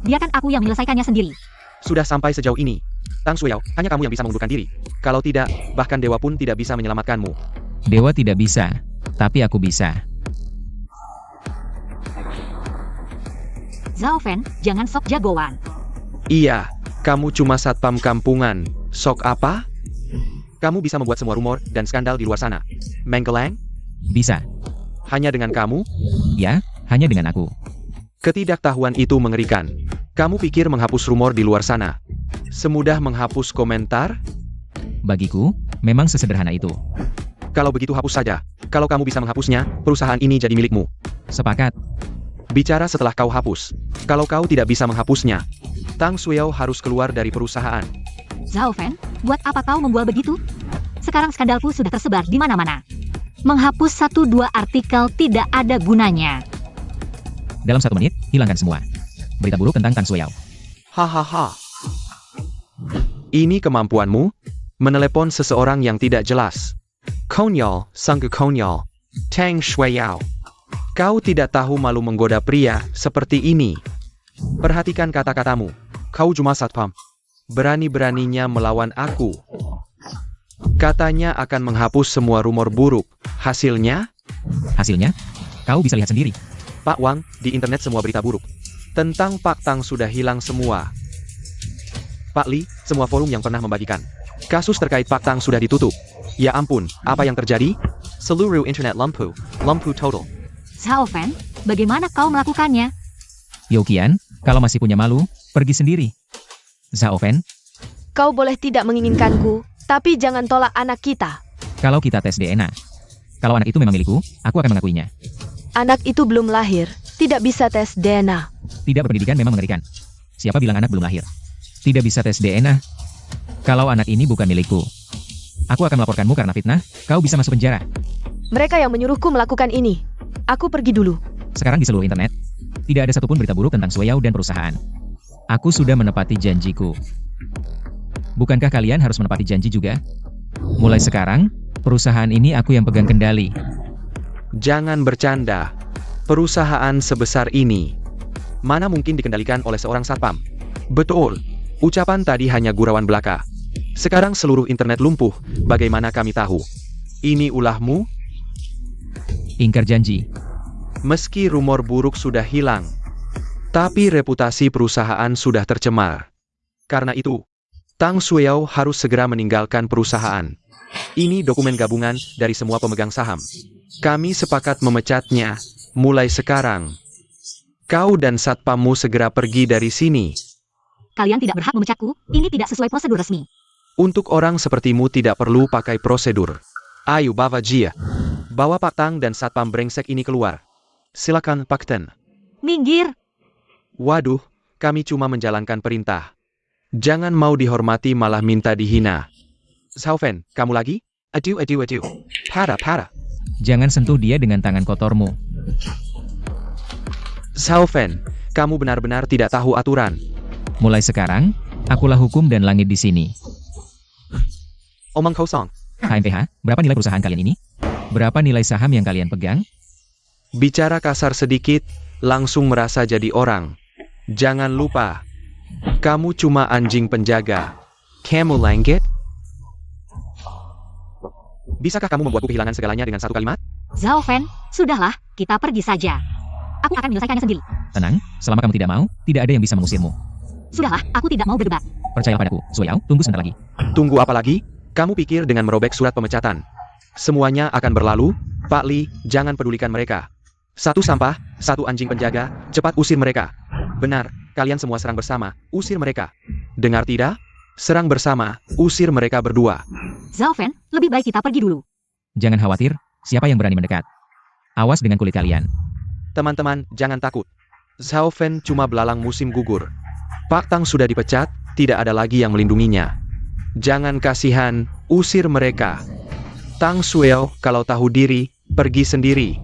Biarkan aku yang menyelesaikannya sendiri. Sudah sampai sejauh ini. Tang Shueyao, hanya kamu yang bisa mengundurkan diri. Kalau tidak, bahkan dewa pun tidak bisa menyelamatkanmu. Dewa tidak bisa, tapi aku bisa. Zhao Fen, jangan sok jagoan. Iya, kamu cuma satpam kampungan. Sok apa? Kamu bisa membuat semua rumor dan skandal di luar sana. Menggeleng? Bisa. Hanya dengan kamu? Ya, hanya dengan aku. Ketidaktahuan itu mengerikan. Kamu pikir menghapus rumor di luar sana semudah menghapus komentar? Bagiku, memang sesederhana itu. Kalau begitu hapus saja. Kalau kamu bisa menghapusnya, perusahaan ini jadi milikmu. Sepakat. Bicara setelah kau hapus. Kalau kau tidak bisa menghapusnya, Tang Shueyao harus keluar dari perusahaan. Zhao Fen, buat apa kau membual begitu? Sekarang skandalku sudah tersebar di mana-mana. Menghapus 1-2 artikel tidak ada gunanya. Dalam 1 menit, hilangkan semua. Berita buruk tentang Tang Shueyao. Hahaha. Ini kemampuanmu? Menelepon seseorang yang tidak jelas. Konyol, sungguh konyol. Tang Shueyao. Kau tidak tahu malu menggoda pria seperti ini. Perhatikan kata-katamu. Kau cuma satpam. Berani-beraninya melawan aku. Katanya akan menghapus semua rumor buruk. Hasilnya? Hasilnya? Kau bisa lihat sendiri. Pak Wang, di internet semua berita buruk. Tentang Pak Tang sudah hilang semua. Pak Li, semua forum yang pernah membagikan. Kasus terkait Pak Tang sudah ditutup. Ya ampun, apa yang terjadi? Seluruh internet lumpuh total. Zhao Fen, bagaimana kau melakukannya? Youqian, kalau masih punya malu, pergi sendiri. Zhao Fen, Kau boleh tidak menginginkanku, tapi jangan tolak anak kita. kalau kita tes DNA. Kalau anak itu memang milikku, aku akan mengakuinya. Anak itu belum lahir, tidak bisa tes DNA. Tidak berpendidikan memang mengerikan. Siapa bilang anak belum lahir? Tidak bisa tes DNA. Kalau anak ini bukan milikku, aku akan melaporkanmu karena fitnah, kau bisa masuk penjara. Mereka yang menyuruhku melakukan ini. Aku pergi dulu. Sekarang di seluruh internet, tidak ada satupun berita buruk tentang Shueyao dan perusahaan. Aku sudah menepati janjiku. Bukankah kalian harus menepati janji juga? Mulai sekarang, perusahaan ini aku yang pegang kendali. Jangan bercanda. Perusahaan sebesar ini mana mungkin dikendalikan oleh seorang satpam? Betul. Ucapan tadi hanya gurauan belaka. Sekarang seluruh internet lumpuh. Bagaimana kami tahu? Ini ulahmu? Ingkar janji. Meski rumor buruk sudah hilang, tapi reputasi perusahaan sudah tercemar. Karena itu, Tang Shueyao harus segera meninggalkan perusahaan. Ini dokumen gabungan dari semua pemegang saham. Kami sepakat memecatnya mulai sekarang. Kau dan satpammu segera pergi dari sini. Kalian tidak berhak memecatku, ini tidak sesuai prosedur resmi. Untuk orang sepertimu tidak perlu pakai prosedur. Ayo Bava Jia, bawa Pak Tang dan satpam brengsek ini keluar. Silakan Pak Ten. Minggir! Waduh, kami cuma menjalankan perintah. Jangan mau dihormati malah minta dihina. Zhao Fen, kamu lagi? Aduh. Para. Jangan sentuh dia dengan tangan kotormu. Zhao Fen, kamu benar-benar tidak tahu aturan. Mulai sekarang, akulah hukum dan langit di sini. Omong kosong. HMPH, berapa nilai perusahaan kalian ini? Berapa nilai saham yang kalian pegang? Bicara kasar sedikit, langsung merasa jadi orang. Jangan lupa, kamu cuma anjing penjaga. Kamu langgit? Bisakah kamu membuatku kehilangan segalanya dengan satu kalimat? Zhao Fen, sudahlah, kita pergi saja. Aku akan menyelesaikannya sendiri. Tenang, selama kamu tidak mau, tidak ada yang bisa mengusirmu. Sudahlah, aku tidak mau berdebat. Percayalah padaku, Shueyao, tunggu sebentar lagi. Tunggu apa lagi? Kamu pikir dengan merobek surat pemecatan semuanya akan berlalu? Pak Li, jangan pedulikan mereka. Satu sampah, satu anjing penjaga, cepat usir mereka. Benar, kalian semua serang bersama, usir mereka. Dengar tidak? Serang bersama, usir mereka berdua. Zhao Fen, lebih baik kita pergi dulu. Jangan khawatir, siapa yang berani mendekat? Awas dengan kulit kalian. Teman-teman, jangan takut. Zhao Fen cuma belalang musim gugur. Pak Tang sudah dipecat, tidak ada lagi yang melindunginya. Jangan kasihan, usir mereka. Tang Shueyao, kalau tahu diri, pergi sendiri.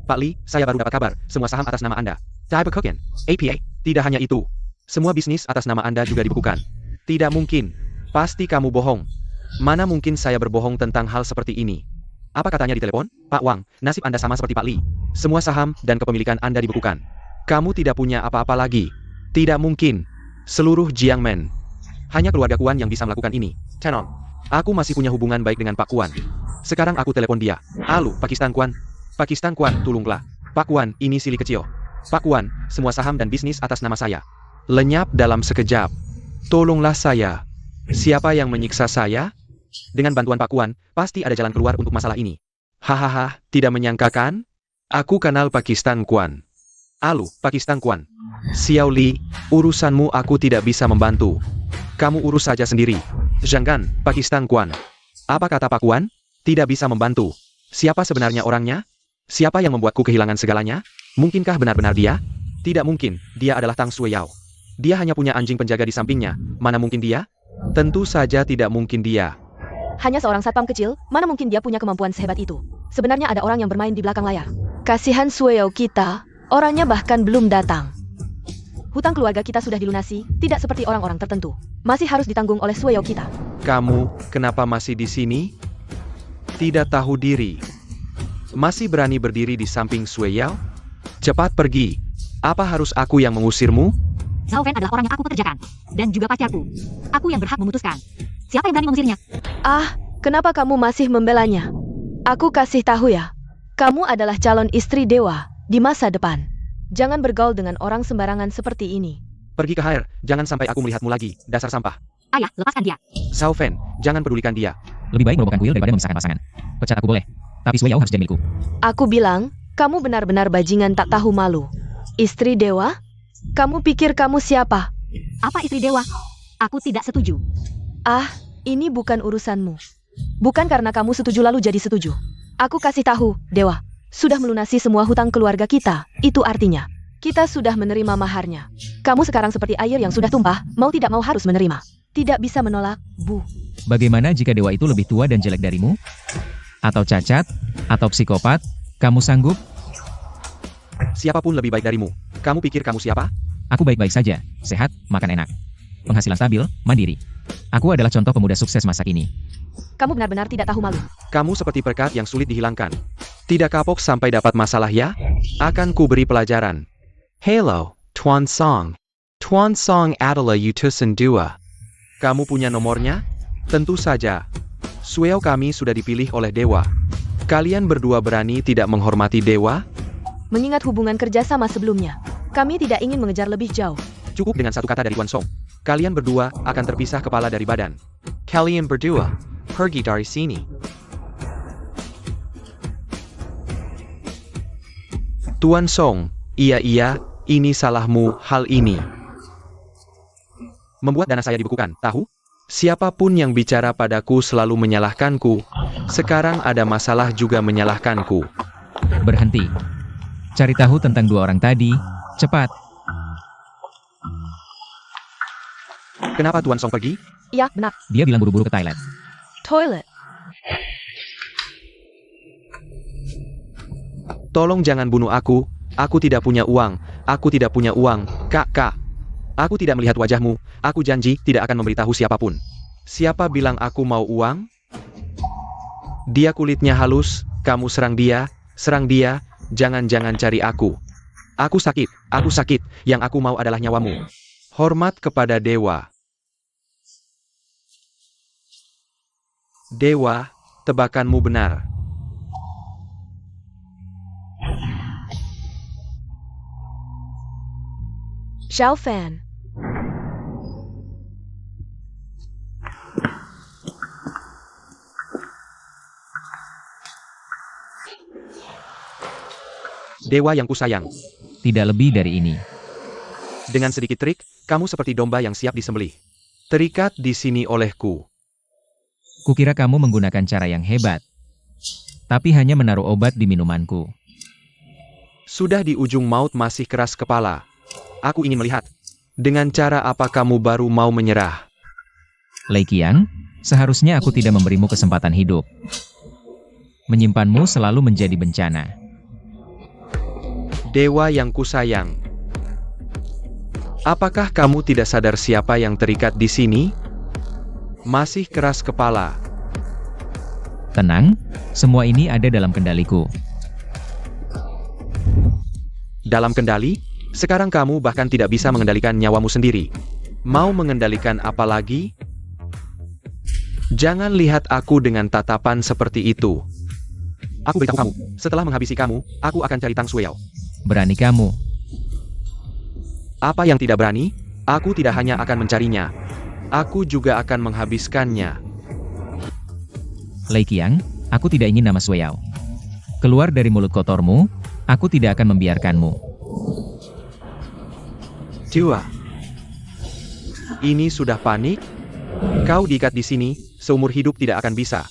Pak Lee, saya baru dapat kabar, semua saham atas nama Anda. Taipei Koken, APA, tidak hanya itu. Semua bisnis atas nama Anda juga dibukukan. Tidak mungkin. Pasti kamu bohong. Mana mungkin saya berbohong tentang hal seperti ini? Apa katanya di telepon? Pak Wang, nasib Anda sama seperti Pak Lee. Semua saham dan kepemilikan Anda dibukukan. Kamu tidak punya apa-apa lagi. Tidak mungkin. Seluruh Jiangmen. Hanya keluarga Kuan yang bisa melakukan ini. Chanon, aku masih punya hubungan baik dengan Pak Kuan. Sekarang aku telepon dia. Halo, Pakistan Kuan. Pakistan Kuan, tolonglah. Pak Kuan, ini Sili kecil. Pak Kuan, semua saham dan bisnis atas nama saya. Lenyap dalam sekejap. Tolonglah saya. Siapa yang menyiksa saya? Dengan bantuan Pak Kuan, pasti ada jalan keluar untuk masalah ini. Hahaha, tidak menyangka kan? Aku kenal Pakistan Kuan. Halo, Pakistan Kuan. Xiao Li, urusanmu aku tidak bisa membantu. Kamu urus saja sendiri. Jangan, Pakistan Kuan. Apa kata Pak Kuan? Tidak bisa membantu. Siapa sebenarnya orangnya? Siapa yang membuatku kehilangan segalanya? Mungkinkah benar-benar dia? Tidak mungkin, dia adalah Tang Shuiyao. Dia hanya punya anjing penjaga di sampingnya. Mana mungkin dia? Tentu saja tidak mungkin dia. Hanya seorang satpam kecil, mana mungkin dia punya kemampuan sehebat itu? Sebenarnya ada orang yang bermain di belakang layar. Kasihan Shuiyao kita, orangnya bahkan belum datang. Hutang keluarga kita sudah dilunasi, tidak seperti orang-orang tertentu. Masih harus ditanggung oleh Shuiyao kita. Kamu, kenapa masih di sini? Tidak tahu diri. Masih berani berdiri di samping Shuiyao? Cepat pergi. Apa harus aku yang mengusirmu? Zhao Fen adalah orang yang aku pekerjakan. Dan juga pacarku. Aku yang berhak memutuskan. Siapa yang berani mengusirnya? Ah, kenapa kamu masih membelanya? Aku kasih tahu ya. Kamu adalah calon istri dewa di masa depan. Jangan bergaul dengan orang sembarangan seperti ini. Pergi ke Hair, jangan sampai aku melihatmu lagi, dasar sampah. Ayah, lepaskan dia. Zhao Fen, jangan pedulikan dia. Lebih baik merobohkan kuil daripada memisahkan pasangan. Pecat aku boleh, tapi Shuiyao harus jadi milikku. Aku bilang, kamu benar-benar bajingan tak tahu malu. Istri dewa? Kamu pikir kamu siapa? Apa istri dewa? Aku tidak setuju. Ah, ini bukan urusanmu. Bukan karena kamu setuju lalu jadi setuju. Aku kasih tahu, dewa. Sudah melunasi semua hutang keluarga kita. Itu artinya, kita sudah menerima maharnya. Kamu sekarang seperti air yang sudah tumpah, mau tidak mau harus menerima. Tidak bisa menolak, Bu. Bagaimana jika dewa itu lebih tua dan jelek darimu? Atau cacat? Atau psikopat? Kamu sanggup? Siapapun lebih baik darimu. Kamu pikir kamu siapa? Aku baik-baik saja, sehat, makan enak. Penghasilan stabil, mandiri. Aku adalah contoh pemuda sukses masa kini. Kamu benar-benar tidak tahu malu. Kamu seperti perkat yang sulit dihilangkan. Tidak kapok sampai dapat masalah ya? Akan ku beri pelajaran. Hello, Tuan Song. Tuan Song adalah utusan dua. Kamu punya nomornya? Tentu saja. Shuiyao kami sudah dipilih oleh dewa. Kalian berdua berani tidak menghormati dewa? Mengingat hubungan kerjasama sebelumnya, kami tidak ingin mengejar lebih jauh. Cukup dengan satu kata dari Tuan Song. Kalian berdua akan terpisah kepala dari badan. Kalian berdua, pergi dari sini. Tuan Song, iya, ini salahmu hal ini. Membuat dana saya dibekukan, tahu? Siapapun yang bicara padaku selalu menyalahkanku. Sekarang ada masalah juga menyalahkanku. Berhenti. Cari tahu tentang dua orang tadi, cepat. Kenapa Tuan Song pergi? Ya, benar. Dia bilang buru-buru ke toilet. Toilet. Tolong jangan bunuh aku tidak punya uang, aku tidak punya uang, kak. Aku tidak melihat wajahmu, aku janji tidak akan memberitahu siapapun. Siapa bilang aku mau uang? Dia kulitnya halus, kamu serang dia, jangan cari aku. Aku sakit, yang aku mau adalah nyawamu. Hormat kepada dewa. Dewa, tebakanmu benar. Zhao Fan. Dewa yang kusayang. Tidak lebih dari ini. Dengan sedikit trik, kamu seperti domba yang siap disembelih. Terikat di sini olehku. Kukira kamu menggunakan cara yang hebat. Tapi hanya menaruh obat di minumanku. Sudah di ujung maut masih keras kepala. Aku ingin melihat. Dengan cara apa kamu baru mau menyerah? Lei Qiang, seharusnya aku tidak memberimu kesempatan hidup. Menyimpanmu selalu menjadi bencana. Dewa yang kusayang. Apakah kamu tidak sadar siapa yang terikat di sini? Masih keras kepala. Tenang, semua ini ada dalam kendaliku. Dalam kendali? Sekarang kamu bahkan tidak bisa mengendalikan nyawamu sendiri. Mau mengendalikan apa lagi? Jangan lihat aku dengan tatapan seperti itu. Aku beritahu kamu, setelah menghabisi kamu, aku akan cari Tang Shueyao. Berani kamu. Apa yang tidak berani? Aku tidak hanya akan mencarinya. Aku juga akan menghabiskannya. Lei Qiang, aku tidak ingin nama Shueyao. Keluar dari mulut kotormu, aku tidak akan membiarkanmu. Jiwa. Ini sudah panik? Kau diikat di sini, seumur hidup tidak akan bisa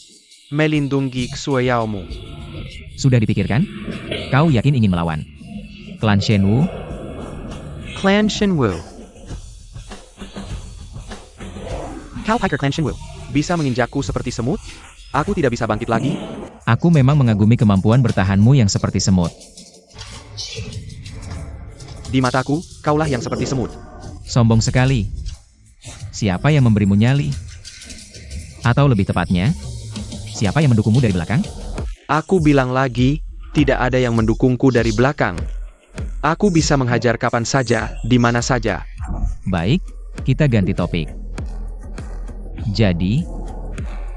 melindungi Shueyao-mu. Sudah dipikirkan? Kau yakin ingin melawan Klan Shenwu? Clan Shenwu. Kau Hiker Clan Shenwu. Bisa menginjakku seperti semut? Aku tidak bisa bangkit lagi? Aku memang mengagumi kemampuan bertahanmu yang seperti semut. Di mataku, kaulah yang seperti semut. Sombong sekali. Siapa yang memberimu nyali? Atau lebih tepatnya, siapa yang mendukungmu dari belakang? Aku bilang lagi, tidak ada yang mendukungku dari belakang. Aku bisa menghajar kapan saja, di mana saja. Baik, kita ganti topik. Jadi,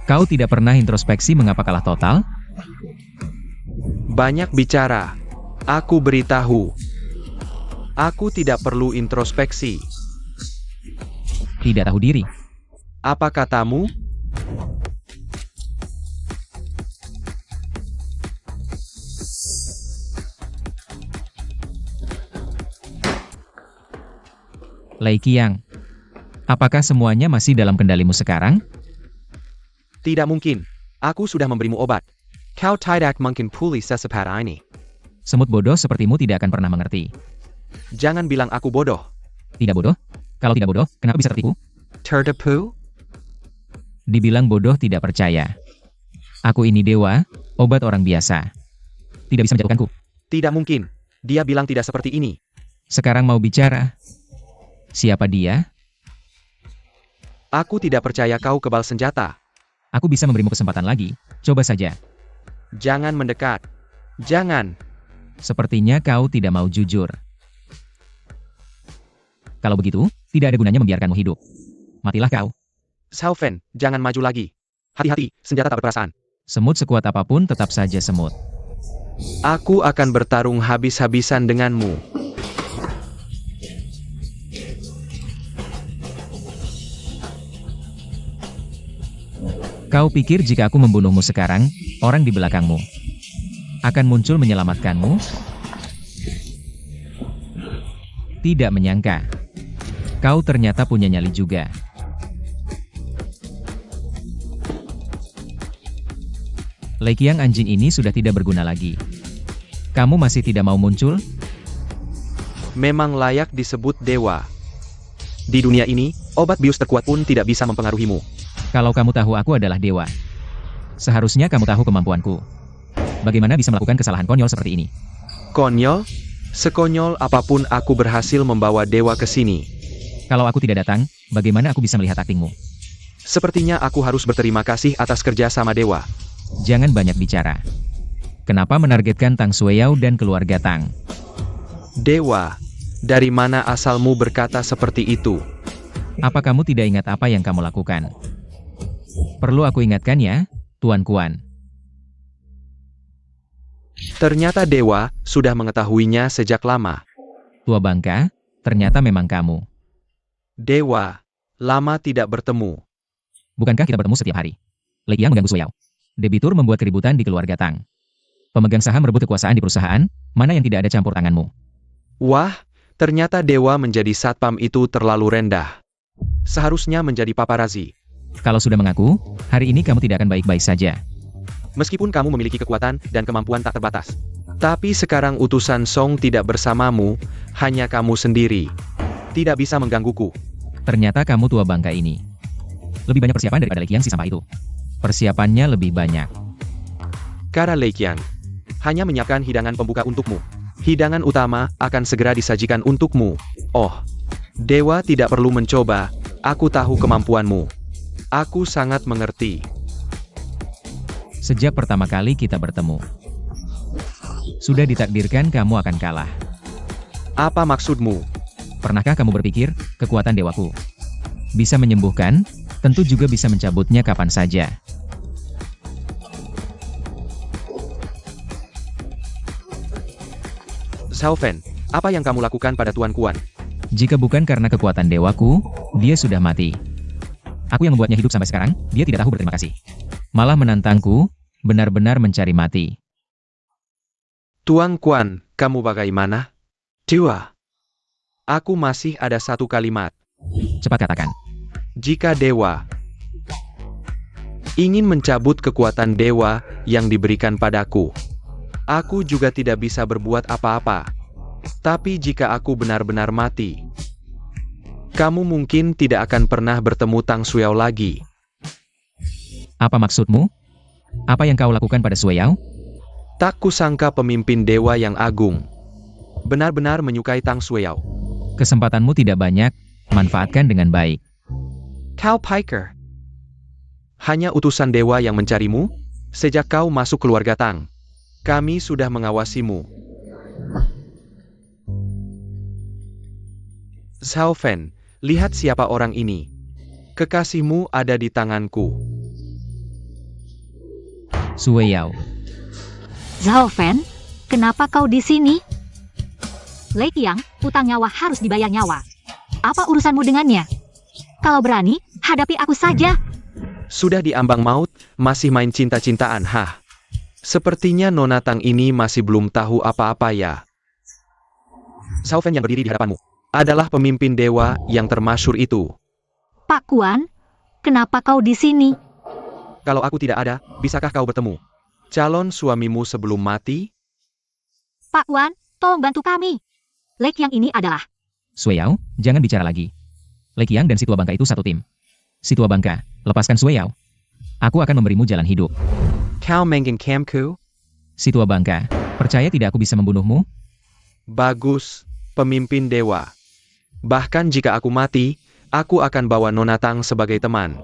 kau tidak pernah introspeksi mengapa kalah total? Banyak bicara. Aku beritahu. Aku tidak perlu introspeksi. Tidak tahu diri. Apa katamu? Lei Qiang, apakah semuanya masih dalam kendalimu sekarang? Tidak mungkin. Aku sudah memberimu obat. Kau tidak mungkin pulih secepat ini. Semut bodoh sepertimu tidak akan pernah mengerti. Jangan bilang aku bodoh. Tidak bodoh? Kalau tidak bodoh, kenapa bisa tertipu? Tertipu? Dibilang bodoh tidak percaya. Aku ini dewa, obat orang biasa. Tidak bisa menjatuhkanku. Tidak mungkin. Dia bilang tidak seperti ini. Sekarang mau bicara. Siapa dia? Aku tidak percaya kau kebal senjata. Aku bisa memberimu kesempatan lagi. Coba saja. Jangan mendekat. Jangan. Sepertinya kau tidak mau jujur. Kalau begitu, tidak ada gunanya membiarkanmu hidup. Matilah kau. Xiao Fan, jangan maju lagi. Hati-hati, senjata tak berperasaan. Semut sekuat apapun tetap saja semut. Aku akan bertarung habis-habisan denganmu. Kau pikir jika aku membunuhmu sekarang, orang di belakangmu akan muncul menyelamatkanmu? Tidak menyangka. Kau ternyata punya nyali juga. Lei Qiang, anjing ini sudah tidak berguna lagi. Kamu masih tidak mau muncul? Memang layak disebut dewa. Di dunia ini, obat bius terkuat pun tidak bisa mempengaruhimu. Kalau kamu tahu aku adalah dewa, seharusnya kamu tahu kemampuanku. Bagaimana bisa melakukan kesalahan konyol seperti ini? Konyol? Sekonyol apapun aku berhasil membawa dewa ke sini. Kalau aku tidak datang, bagaimana aku bisa melihat aktingmu? Sepertinya aku harus berterima kasih atas kerja sama dewa. Jangan banyak bicara. Kenapa menargetkan Tang Shueyao dan keluarga Tang? Dewa, dari mana asalmu berkata seperti itu? Apa kamu tidak ingat apa yang kamu lakukan? Perlu aku ingatkan ya, Tuan Kuan. Ternyata dewa sudah mengetahuinya sejak lama. Tua bangka, ternyata memang kamu. Dewa, lama tidak bertemu. Bukankah kita bertemu setiap hari? Lei Qiang mengganggu Shueyao. Debitur membuat keributan di keluarga Tang. Pemegang saham merebut kekuasaan di perusahaan, mana yang tidak ada campur tanganmu? Wah, ternyata dewa menjadi satpam itu terlalu rendah. Seharusnya menjadi paparazi. Kalau sudah mengaku, hari ini kamu tidak akan baik-baik saja. Meskipun kamu memiliki kekuatan dan kemampuan tak terbatas. Tapi sekarang utusan Song tidak bersamamu, hanya kamu sendiri. Tidak bisa menggangguku. Ternyata kamu tua bangka ini. Lebih banyak persiapan daripada Lei Qiang si sampah itu. Persiapannya lebih banyak. Kara Lei Qiang. Hanya menyiapkan hidangan pembuka untukmu. Hidangan utama akan segera disajikan untukmu. Oh, dewa tidak perlu mencoba, aku tahu kemampuanmu. Aku sangat mengerti. Sejak pertama kali kita bertemu, sudah ditakdirkan kamu akan kalah. Apa maksudmu? Pernahkah kamu berpikir, kekuatan dewaku bisa menyembuhkan, tentu juga bisa mencabutnya kapan saja. Xiao Fan, apa yang kamu lakukan pada Tuan Kuan? Jika bukan karena kekuatan dewaku, dia sudah mati. Aku yang membuatnya hidup sampai sekarang, dia tidak tahu berterima kasih. Malah menantangku, benar-benar mencari mati. Tuan Kuan, kamu bagaimana? Dewa. Aku masih ada satu kalimat. Cepat katakan. Jika dewa ingin mencabut kekuatan dewa yang diberikan padaku, aku juga tidak bisa berbuat apa-apa. Tapi jika aku benar-benar mati, kamu mungkin tidak akan pernah bertemu Tang Suyao lagi. Apa maksudmu? Apa yang kau lakukan pada Suyao? Tak kusangka pemimpin dewa yang agung benar-benar menyukai Tang Suyao. Kesempatanmu tidak banyak, manfaatkan dengan baik. Cao Piker. Hanya utusan dewa yang mencarimu? Sejak kau masuk keluarga Tang, kami sudah mengawasimu. Xiao Fan, lihat siapa orang ini. Kekasihmu ada di tanganku. Suyao. Zhao Fan, kenapa kau di sini? Lei Qiang, utang nyawa harus dibayar nyawa. Apa urusanmu dengannya? Kalau berani, hadapi aku saja. Sudah di ambang maut, masih main cinta-cintaan, hah? Sepertinya Nona Tang ini masih belum tahu apa-apa ya. Xiao Fan yang berdiri di hadapanmu adalah pemimpin dewa yang termasyhur itu. Pak Kuan, kenapa kau di sini? Kalau aku tidak ada, bisakah kau bertemu calon suamimu sebelum mati? Pak Kuan, tolong bantu kami. Lei Qiang ini adalah... Suyao, jangan bicara lagi. Lei Qiang dan si tua bangka itu satu tim. Si tua bangka, lepaskan Suyao. Aku akan memberimu jalan hidup. Kau menggeng kamku? Si tua bangka, percaya tidak aku bisa membunuhmu? Bagus, pemimpin dewa. Bahkan jika aku mati, aku akan bawa Nona Tang sebagai teman.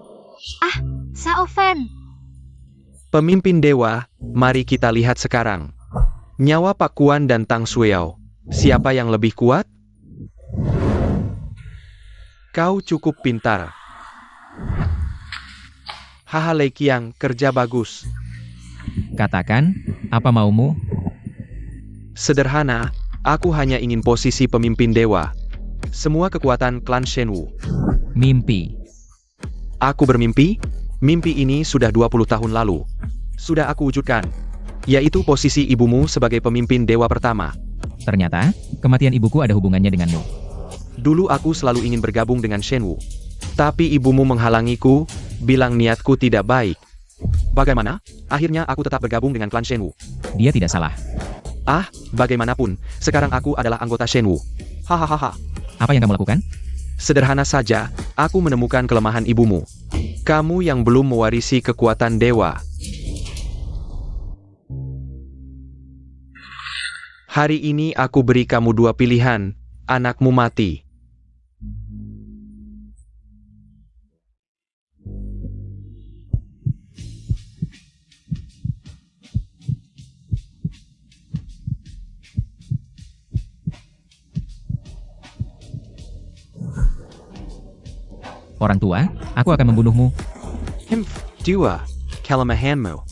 Xiao Fan. Pemimpin dewa, mari kita lihat sekarang. Nyawa Pak Kuan dan Tang Suyao, siapa yang lebih kuat? Kau cukup pintar. Haha Lei Qiang, kerja bagus. Katakan, apa maumu? Sederhana, aku hanya ingin posisi pemimpin dewa. Semua kekuatan klan Shenwu. Mimpi. Aku bermimpi? Mimpi ini sudah 20 tahun lalu. Sudah aku wujudkan. Yaitu posisi ibumu sebagai pemimpin dewa pertama. Ternyata, kematian ibuku ada hubungannya denganmu. Dulu aku selalu ingin bergabung dengan Shenwu. Tapi ibumu menghalangiku, bilang niatku tidak baik. Bagaimana? Akhirnya aku tetap bergabung dengan klan Shenwu. Dia tidak salah. Ah, bagaimanapun, sekarang aku adalah anggota Shenwu. Hahaha. Apa yang kamu lakukan? Sederhana saja, aku menemukan kelemahan ibumu. Kamu yang belum mewarisi kekuatan dewa. Hari ini aku beri kamu dua pilihan, anakmu mati. Orang tua, aku akan membunuhmu. Dua, kelemahanmu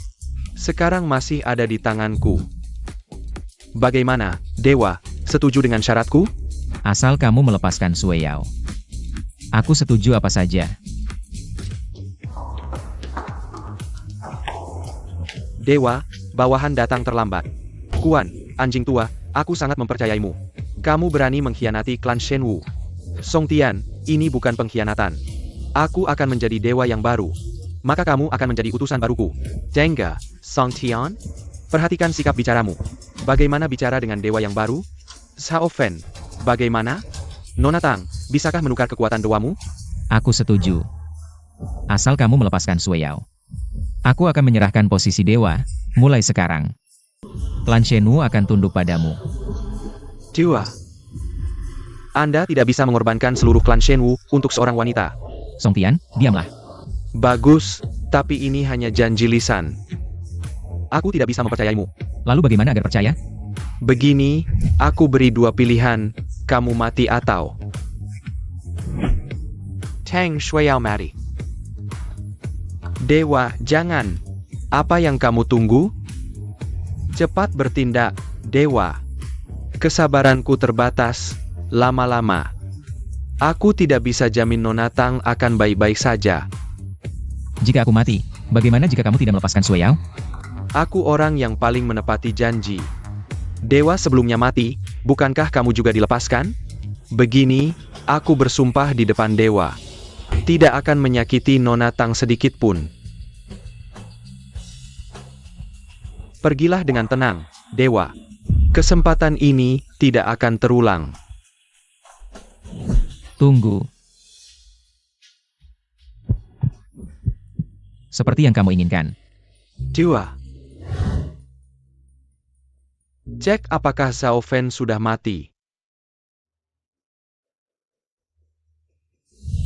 sekarang masih ada di tanganku. Bagaimana, dewa, setuju dengan syaratku? Asal kamu melepaskan Suyao. Aku setuju apa saja. Dewa, bawahan datang terlambat. Kuan, anjing tua, aku sangat mempercayaimu. Kamu berani mengkhianati klan Shenwu. Song Tian, ini bukan pengkhianatan. Aku akan menjadi dewa yang baru. Maka kamu akan menjadi utusan baruku. Jengga, Song Tian, perhatikan sikap bicaramu. Bagaimana bicara dengan dewa yang baru? Xiao Fan, bagaimana? Nona Tang, bisakah menukar kekuatan dewamu? Aku setuju. Asal kamu melepaskan Suyao. Aku akan menyerahkan posisi dewa Mulai sekarang, klan Shenwu akan tunduk padamu. Dewa. Anda tidak bisa mengorbankan seluruh klan Shenwu untuk seorang wanita. Song Tian, diamlah. Bagus, tapi ini hanya janji lisan. Aku tidak bisa mempercayaimu. Lalu bagaimana agar percaya? Begini, aku beri dua pilihan, kamu mati atau... Tang Shuiyao mati. Dewa, jangan. Apa yang kamu tunggu? Cepat bertindak, Dewa. Kesabaranku terbatas, lama-lama. Aku tidak bisa jamin Nona Tang akan baik-baik saja. Jika aku mati, bagaimana jika kamu tidak melepaskan Sui Yao? Aku orang yang paling menepati janji. Dewa sebelumnya mati, bukankah kamu juga dilepaskan? Begini, aku bersumpah di depan Dewa. Tidak akan menyakiti Nona Tang sedikit pun. Pergilah dengan tenang, Dewa. Kesempatan ini tidak akan terulang. Tunggu. Seperti yang kamu inginkan. Dewa. Cek apakah Zhao Fen sudah mati.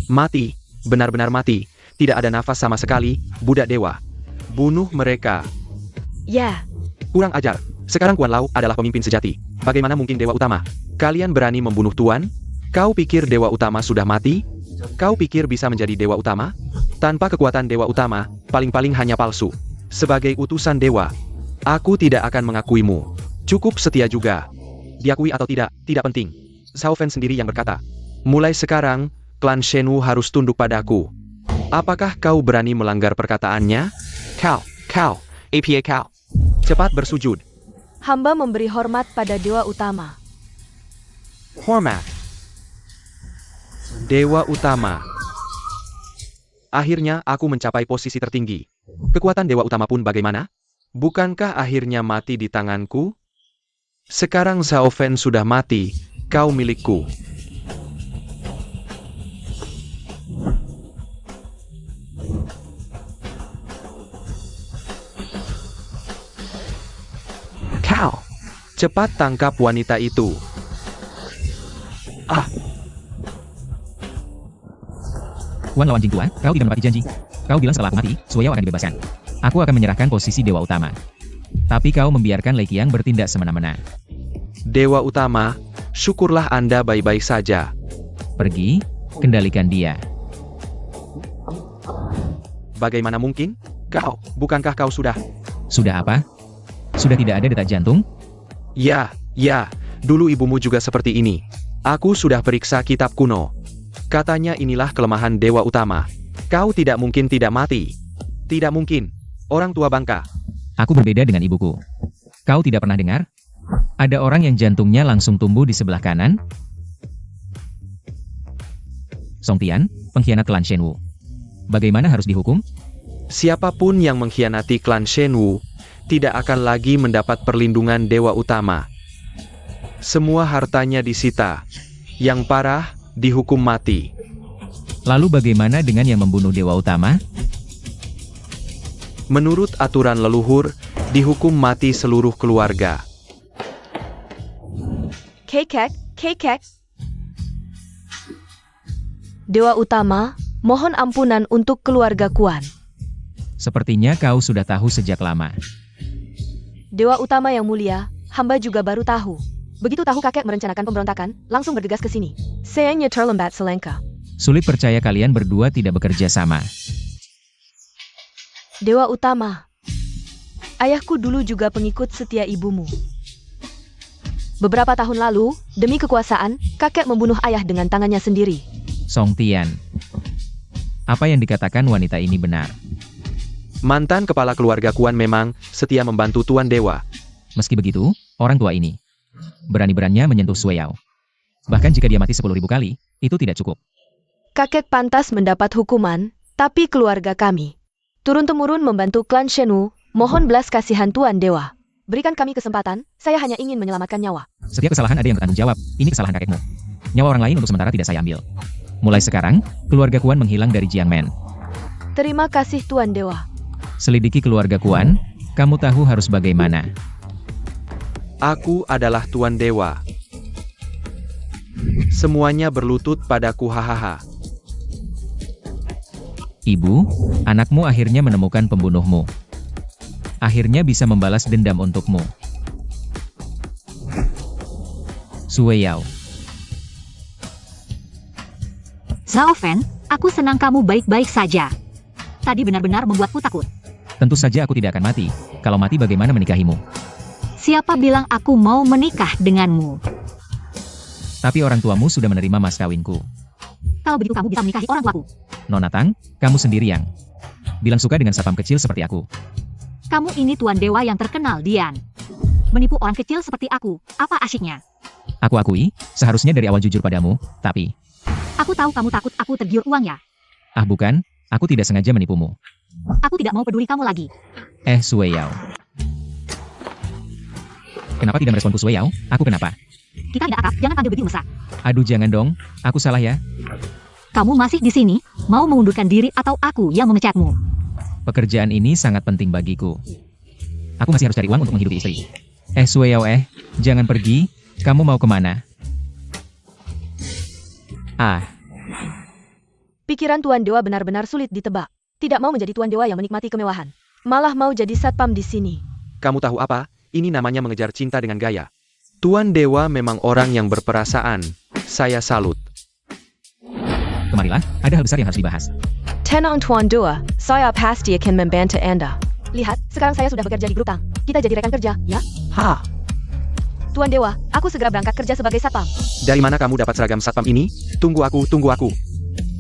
Mati, benar-benar mati. Tidak ada nafas sama sekali, budak dewa. Bunuh mereka. Ya, Kurang ajar. Sekarang Kuan Lau adalah pemimpin sejati. Bagaimana mungkin Dewa Utama? Kalian berani membunuh Tuan? Kau pikir Dewa Utama sudah mati? Kau pikir bisa menjadi Dewa Utama? Tanpa kekuatan Dewa Utama, paling-paling hanya palsu. Sebagai utusan Dewa, aku tidak akan mengakuimu. Cukup setia juga. Diakui atau tidak penting. Zhao Fen sendiri yang berkata. Mulai sekarang, klan Shenwu harus tunduk padaku. Apakah kau berani melanggar perkataannya? Kau, APA kau. Cepat bersujud. hamba memberi hormat pada Dewa Utama. Hormat. Dewa Utama. Akhirnya aku mencapai posisi tertinggi. Kekuatan Dewa Utama pun bagaimana? Bukankah akhirnya mati di tanganku? Sekarang Zhao Fen sudah mati, kau milikku. Kau, cepat tangkap wanita itu. Wan lawan Jing Tuan, kau tidak menepati janji. Kau bilang setelah aku mati, Sui Yao akan dibebaskan. Aku akan menyerahkan posisi Dewa Utama. Tapi kau membiarkan Lei Qiang bertindak semena-mena. Dewa Utama, syukurlah Anda baik-baik saja. Pergi, kendalikan dia. Bagaimana mungkin? Bukankah kau sudah? Sudah apa? Sudah tidak ada detak jantung? Ya, dulu ibumu juga seperti ini. Aku sudah periksa kitab kuno. Katanya inilah kelemahan Dewa Utama. Kau tidak mungkin tidak mati. Tidak mungkin. Orang tua bangka. Aku berbeda dengan ibuku. Kau tidak pernah dengar? Ada orang yang jantungnya langsung tumbuh di sebelah kanan? Song Tian, pengkhianat klan Shenwu. Bagaimana harus dihukum? Siapapun yang mengkhianati klan Shenwu, tidak akan lagi mendapat perlindungan Dewa Utama. Semua hartanya disita. Yang parah, dihukum mati. Lalu bagaimana dengan yang membunuh Dewa Utama? Menurut aturan leluhur, dihukum mati seluruh keluarga. Kekek. Dewa Utama, mohon ampunan untuk keluarga Kuan. Sepertinya kau sudah tahu sejak lama. Dewa Utama yang mulia, hamba juga baru tahu. Begitu tahu kakek merencanakan pemberontakan, langsung bergegas ke sini. Sayangnya terlambat selangkah. Sulit percaya kalian berdua tidak bekerja sama. Dewa Utama, ayahku dulu juga pengikut setia ibumu. Beberapa tahun lalu, demi kekuasaan, kakek membunuh ayah dengan tangannya sendiri. Song Tian. Apa yang dikatakan wanita ini benar. Mantan kepala keluarga Kuan memang setia membantu Tuan Dewa. Meski begitu, orang tua ini berani-beraninya menyentuh Sui Yao. Bahkan jika dia mati 10.000 kali, itu tidak cukup. Kakek pantas mendapat hukuman, tapi keluarga kami turun-temurun membantu klan Shenwu, mohon belas kasihan Tuan Dewa. Berikan kami kesempatan, saya hanya ingin menyelamatkan nyawa. Setiap kesalahan ada yang bertanggung jawab, ini kesalahan kakekmu. Nyawa orang lain untuk sementara tidak saya ambil. Mulai sekarang, keluarga Kuan menghilang dari Jiangmen. Terima kasih Tuan Dewa. Selidiki keluarga Kuan, Kamu tahu harus bagaimana. Aku adalah Tuan Dewa. Semuanya berlutut padaku, hahaha. Ibu, anakmu akhirnya menemukan pembunuhmu. Akhirnya bisa membalas dendam untukmu. Sue Yao. Zhao Fan, aku senang kamu baik-baik saja. Tadi benar-benar membuatku takut. Tentu saja aku tidak akan mati. Kalau mati bagaimana menikahimu? Siapa bilang aku mau menikah denganmu? Tapi orang tuamu sudah menerima mas kawinku. Kalau begitu kamu bisa menikahi orang tuaku. Nona Tang, kamu sendiri yang bilang suka dengan sapam kecil seperti aku. Kamu ini Tuan Dewa yang terkenal, Dian. Menipu orang kecil seperti aku, apa asyiknya? Aku akui, seharusnya dari awal jujur padamu, tapi... Aku tahu kamu takut aku tergiur uang ya. Ah bukan, aku tidak sengaja menipumu. Aku tidak mau peduli kamu lagi. Sue Yao. Kenapa tidak meresponku Sue Yao? Aku kenapa? Kita tidak akrab, jangan panggil begitu mesra. Aduh jangan dong, aku salah ya. Kamu masih di sini, mau mengundurkan diri atau aku yang memecatmu? Pekerjaan ini sangat penting bagiku. Aku masih harus cari uang untuk menghidupi istri. Sue Yao jangan pergi, kamu mau kemana? Pikiran Tuan Dewa benar-benar sulit ditebak. Tidak mau menjadi Tuan Dewa yang menikmati kemewahan. Malah mau jadi satpam di sini. Kamu tahu apa? Ini namanya mengejar cinta dengan gaya. Tuan Dewa memang orang yang berperasaan. Saya salut. Kemarilah, ada hal besar yang harus dibahas. Tenang Tuan Dewa, saya pasti akan membantu Anda. Lihat, sekarang saya sudah bekerja di grup Tang. Kita jadi rekan kerja, ya? Ha! Tuan Dewa, aku segera berangkat kerja sebagai satpam. Dari mana kamu dapat seragam satpam ini? Tunggu aku, tunggu aku.